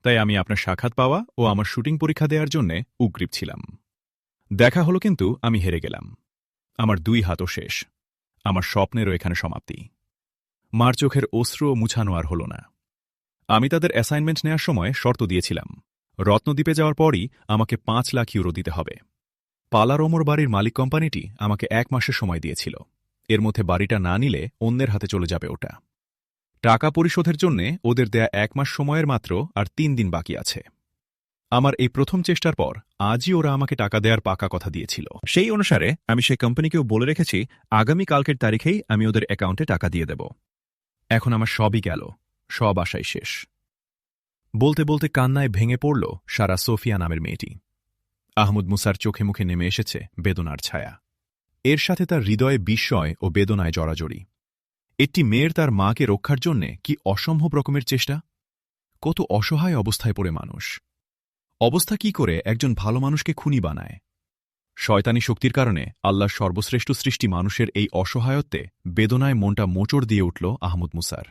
তাই আমি আপনার সাক্ষাৎ পাওয়া ও আমার শুটিং পরীক্ষা দেওয়ার জন্য উগ্রীব ছিলাম। দেখা হলো, কিন্তু আমি হেরে গেলাম। আমার 2 হাতও শেষ। আমার স্বপ্নেরও এখানে সমাপ্তি। মার চোখের অশ্রু মুছানো আর হল না। আমি তাদের অ্যাসাইনমেন্ট নেওয়ার সময় শর্ত দিয়েছিলাম, রত্নদ্বীপে যাওয়ার পরই আমাকে 5 লাখ ইউরো দিতে হবে। পালারোমোর বাড়ির মালিক কোম্পানিটি আমাকে 1 মাসের সময় দিয়েছিল। এর মধ্যে বাড়িটা না নিলে অন্যের হাতে চলে যাবে ওটা। টাকা পরিশোধের জন্যে ওদের দেয়া 1 মাস সময়ের মাত্র আর 3 দিন বাকি আছে। আমার এই প্রথম চেষ্টার পর আজই ওরা আমাকে টাকা দেওয়ার পাকা কথা দিয়েছিল। সেই অনুসারে আমি সেই কোম্পানিকেও বলে রেখেছি আগামী কালকের তারিখেই আমি ওদের অ্যাকাউন্টে টাকা দিয়ে দেব। এখন আমার সবই গেল, সব আশাই শেষ। বলতে বলতে কান্নায় ভেঙে পড়ল সারা সোফিয়া নামের মেয়েটি। আহমদ মুসার চোখে মুখে নেমে এসেছে বেদনার ছায়া। এর সাথে তার হৃদয়ে বিস্ময় ও বেদনায় জড়াজড়ি। একটি মেয়ের তার মাকে রক্ষার জন্যে কি অসম্ভব রকমের চেষ্টা! কত অসহায় অবস্থায় পড়ে মানুষ। অবস্থা কি করে একজন ভালো মানুষকে খুনি বানায়! শয়তানি শক্তির কারণে আল্লাহর সর্বশ্রেষ্ঠ সৃষ্টি মানুষের এই অসহায়ত্বে বেদনায় মনটা মোচড় দিয়ে উঠল আহমদ মুসার।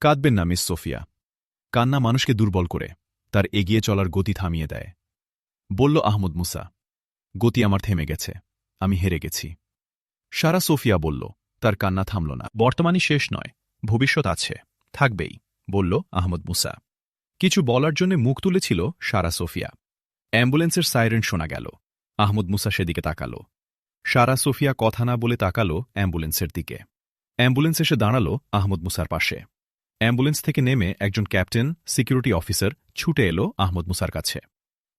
কাঁদবেন না মিস সোফিয়া। কান্না মানুষকে দুর্বল করে, তার এগিয়ে চলার গতি থামিয়ে দেয়, বলল আহমদ মুসা। গতি আমার থেমে গেছে, আমি হেরে গেছি। সারা সোফিয়া বলল। তার কান্না থামল না। বর্তমানই শেষ নয়, ভবিষ্যৎ আছে, থাকবেই, বলল আহমদ মুসা। কিছু বলার জন্য মুখ তুলেছিল সারা সোফিয়া। অ্যাম্বুলেন্সের সাইরেন শোনা গেল। আহমদ মুসা সেদিকে তাকাল। সারা সোফিয়া কথা না বলে তাকাল অ্যাম্বুলেন্সের দিকে। অ্যাম্বুলেন্স এসে দাঁড়াল আহমদ মুসার পাশে। অ্যাম্বুলেন্স থেকে নেমে একজন ক্যাপ্টেন, সিকিউরিটি অফিসার ছুটে এলো আহমদ মুসার কাছে।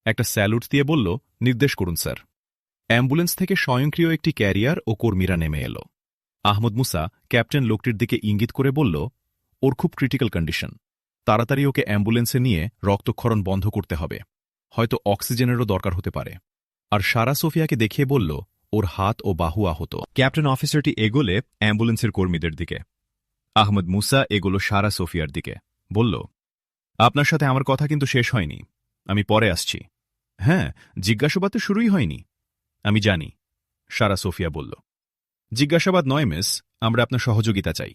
একটা স্যালুট দিয়ে বলল, নির্দেশ করুন স্যার। অ্যাম্বুলেন্স থেকে স্বয়ংক্রিয় একটি ক্যারিয়ার ও কর্মীরা নেমে এলো। আহমদ মুসা ক্যাপ্টেন লোকটির দিকে ইঙ্গিত করে বলল, ওর খুব ক্রিটিক্যাল কন্ডিশন, তাড়াতাড়ি ওকে অ্যাম্বুলেন্সে নিয়ে রক্তক্ষরণ বন্ধ করতে হবে, হয়তো অক্সিজেনেরও দরকার হতে পারে। আর সারা সোফিয়াকে দেখিয়ে বলল, ওর হাত ও বাহু আহত। ক্যাপ্টেন অফিসারটি এগোলে অ্যাম্বুলেন্সের কর্মীদের দিকে। আহমদ মুসা এগোলো সারা সোফিয়ার দিকে, বলল, আপনার সাথে আমার কথা কিন্তু শেষ হয়নি, আমি পরে আসছি। হ্যাঁ, জিজ্ঞাসাবাদ তো শুরুই হয়নি। আমি জানি, সারা সোফিয়া বলল। জিজ্ঞাসাবাদ নয় মিস, আমরা আপনার সহযোগিতা চাই।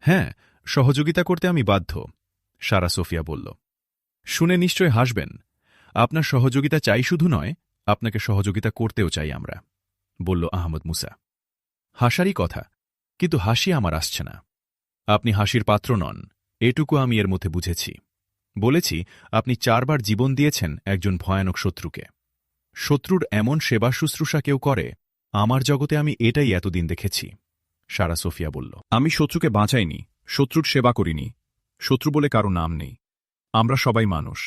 হ্যাঁ, সহযোগিতা করতে আমি বাধ্য, সারা সোফিয়া বলল। শুনে নিশ্চয় হাসবেন। আপনার সহযোগিতা চাই শুধু নয়, আপনাকে সহযোগিতা করতেও চাই আমরা, বলল আহমদ মুসা। হাসারই কথা, কিন্তু হাসি আমার আসছে না। আপনি হাসির পাত্র নন, এটুকু আমি এর মধ্যে বুঝেছি। বলেছি, আপনি 4 বার জীবন দিয়েছেন একজন ভয়ানক শত্রুকে। শত্রুর এমন সেবা শুশ্রূষা কেউ করে, আমার জগতে আমি এটাই এতদিন দেখেছি, সারা সোফিয়া বলল। আমি শত্রুকে বাঁচাইনি, শত্রুর সেবা করিনি। শত্রু বলে কারো নাম নেই, আমরা সবাই মানুষ।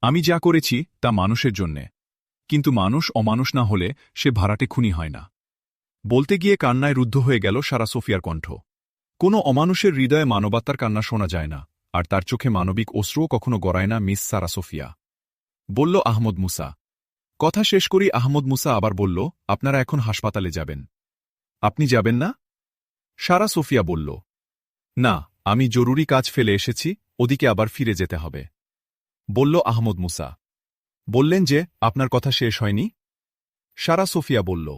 আমি যা করেছি তা মানুষের জন্যে, কিন্তু মানুষ অমানুষ না হলে সে ভাড়াটে খুনি হয় না। বলতে গিয়ে কান্নায় রুদ্ধ হয়ে গেল সারা সোফিয়ার কণ্ঠ। কোনো অমানুষের হৃদয়ে মানবতার কান্না শোনা যায় না, আর তার চোখে মানবিক অশ্রুও কখনো গড়ায় না মিস সারা সোফিয়া, বলল আহমদ মুসা। কথা শেষ করি আহমদ মুসা আবার বলল, আপনারা এখন হাসপাতালে যাবেন। আপনি যাবেন না? সারা সোফিয়া বলল, না, আমি জরুরি কাজ ফেলে এসেছি, ওদিকে আবার ফিরে যেতে হবে, বলল আহমদ মুসা। বললেন যে আপনার কথা শেষ হয়নি? সারা সোফিয়া বলল।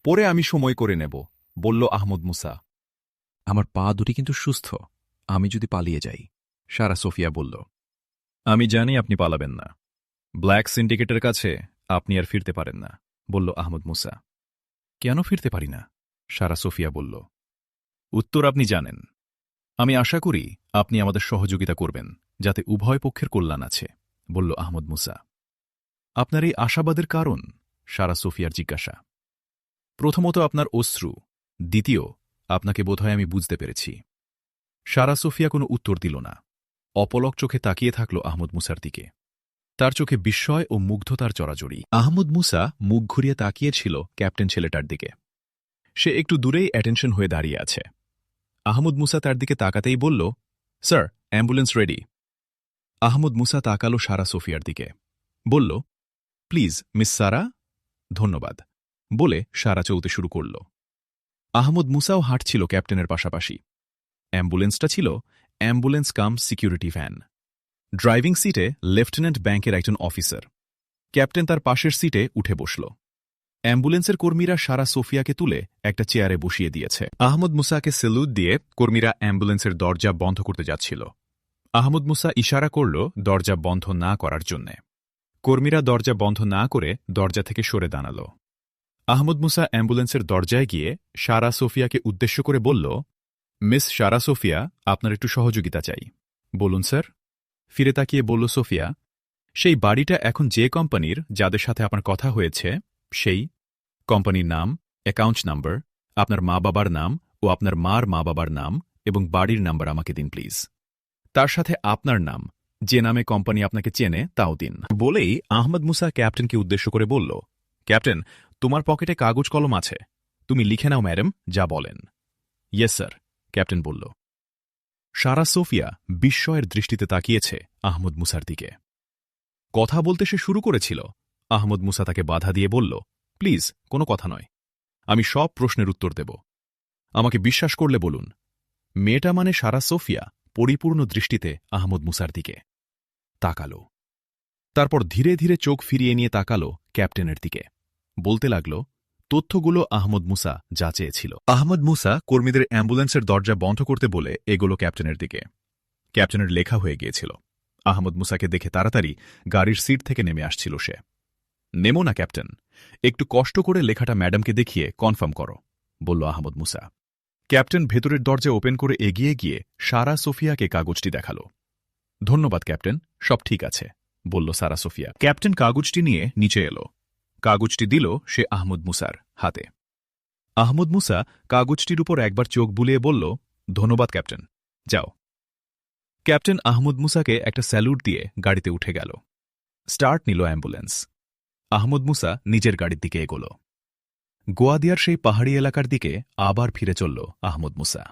পরে আমি সময় করে নেব, বলল আহমদ মুসা। আমার পা দুটি কিন্তু সুস্থ, আমি যদি পালিয়ে যাই, সারা সোফিয়া বলল। আমি জানি আপনি পালাবেন না, ব্ল্যাক সিন্ডিকেটের কাছে আপনি আর ফিরতে পারেন না, বলল আহমদ মুসা। কেন ফিরতে পারি না? সারা সোফিয়া বলল। উত্তর আপনি জানেন। আমি আশা করি আপনি আমাদের সহযোগিতা করবেন, যাতে উভয় পক্ষের কল্যাণ আছে, বলল আহমদ মুসা। আপনার এই আশাবাদের কারণ? সারা সোফিয়ার জিজ্ঞাসা। প্রথমত আপনার অশ্রু, দ্বিতীয় আপনাকে বোধহয় আমি বুঝতে পেরেছি। সারা সোফিয়া কোনো উত্তর দিল না। অপলক চোখে তাকিয়ে থাকল আহমদ মুসার দিকে। তার চোখে বিস্ময় ও মুগ্ধতার জড়াজড়ি। আহমদ মুসা মুখ ঘুরিয়ে তাকিয়েছিল ক্যাপ্টেন ছেলেটার দিকে। সে একটু দূরেই অ্যাটেনশন হয়ে দাঁড়িয়ে আছে। আহমদ মুসা তার দিকে তাকাতেই বলল, স্যার, অ্যাম্বুলেন্স রেডি। আহমদ মুসা তাকালো সারা সোফিয়ার দিকে। বলল, প্লিজ মিস সারা। ধন্যবাদ, বলে সারা চলতে শুরু করল। আহমদ মুসাও হাঁটছিল ক্যাপ্টেনের পাশাপাশি। অ্যাম্বুলেন্সটা ছিল অ্যাম্বুলেন্স কাম সিকিউরিটি ভ্যান। ড্রাইভিং সিটে লেফটেন্যান্ট ব্যাংকের একজন অফিসার। ক্যাপ্টেন তার পাশের সিটে উঠে বসল। অ্যাম্বুলেন্সের কর্মীরা সারা সোফিয়াকে তুলে একটা চেয়ারে বসিয়ে দিয়েছে। আহমদ মুসাকে সেলুট দিয়ে কর্মীরা অ্যাম্বুলেন্সের দরজা বন্ধ করতে যাচ্ছিল। আহমদ মুসা ইশারা করল দরজা বন্ধ না করার জন্যে। কর্মীরা দরজা বন্ধ না করে দরজা থেকে সরে দাঁড়াল। আহমদ মুসা অ্যাম্বুলেন্সের দরজায় গিয়ে সারা সোফিয়াকে উদ্দেশ্য করে বলল, মিস সারা সোফিয়া, আপনার একটু সহযোগিতা চাই। বলুন স্যার। ফিরে তাকিয়ে বলল সোফিয়া, সেই বাড়িটা এখন যে কোম্পানির যাদের সাথে আপনার কথা হয়েছে, সেই কোম্পানির নাম, অ্যাকাউন্ট নাম্বার, আপনার মা বাবার নাম ও আপনার মার মা বাবার নাম এবং বাড়ির নাম্বার আমাকে দিন প্লিজ। তার সাথে আপনার নাম, যে নামে কোম্পানি আপনাকে চেনে, তাও দিন। বলেই আহমদ মুসা ক্যাপ্টেনকে উদ্দেশ্য করে বলল, ক্যাপ্টেন, তোমার পকেটে কাগজ কলম আছে, তুমি লিখে নাও ম্যাডাম যা বলেন। ইয়েস স্যার, ক্যাপ্টেন বলল। সারা সোফিয়া বিস্ময়ের দৃষ্টিতে তাকিয়েছে আহমদ মুসার দিকে। কথা বলতে সে শুরু করেছিল। আহমদ মুসা তাকে বাধা দিয়ে বলল, প্লিজ, কোনো কথা নয়, আমি সব প্রশ্নের উত্তর দেব। আমাকে বিশ্বাস করলে বলুন। মেয়েটা মানে সারা সোফিয়া পরিপূর্ণ দৃষ্টিতে আহমদ মুসার দিকে তাকাল। তারপর ধীরে ধীরে চোখ ফিরিয়ে নিয়ে তাকাল ক্যাপ্টেনের দিকে। বলতে লাগল, তথ্যগুলো আহমদ মুসা যা চেয়েছিল। আহমদ মুসা কর্মীদের অ্যাম্বুলেন্সের দরজা বন্ধ করতে বলে এগোলো ক্যাপ্টেনের দিকে। ক্যাপ্টেনের লেখা হয়ে গিয়েছিল। আহমদ মুসাকে দেখে তাড়াতাড়ি গাড়ির সিট থেকে নেমে আসছিল সে। নেমো না ক্যাপ্টেন, একটু কষ্ট করে লেখাটা ম্যাডামকে দেখিয়ে কনফার্ম করো, বলল আহমদ মুসা। ক্যাপ্টেন ভেতরের দরজা ওপেন করে এগিয়ে গিয়ে সারা সোফিয়াকে কাগজটি দেখাল। ধন্যবাদ ক্যাপ্টেন, সব ঠিক আছে, বলল সারা সোফিয়া। ক্যাপ্টেন কাগজটি নিয়ে নিচে এলো। কাগজটি দিল সে আহমদ মুসার হাতে। আহমদ মুসা কাগজটির উপর একবার চোখ বুলিয়ে বলল, ধন্যবাদ ক্যাপ্টেন, যাও। ক্যাপ্টেন আহমদ মুসাকে একটা স্যালুট দিয়ে গাড়িতে উঠে গেল। স্টার্ট নিল অ্যাম্বুলেন্স। আহমদ মুসা নিজের গাড়ির দিকে এগোল। গোয়াদিয়ার সেই পাহাড়ি এলাকার দিকে আবার ফিরে চলল আহমদ মুসা।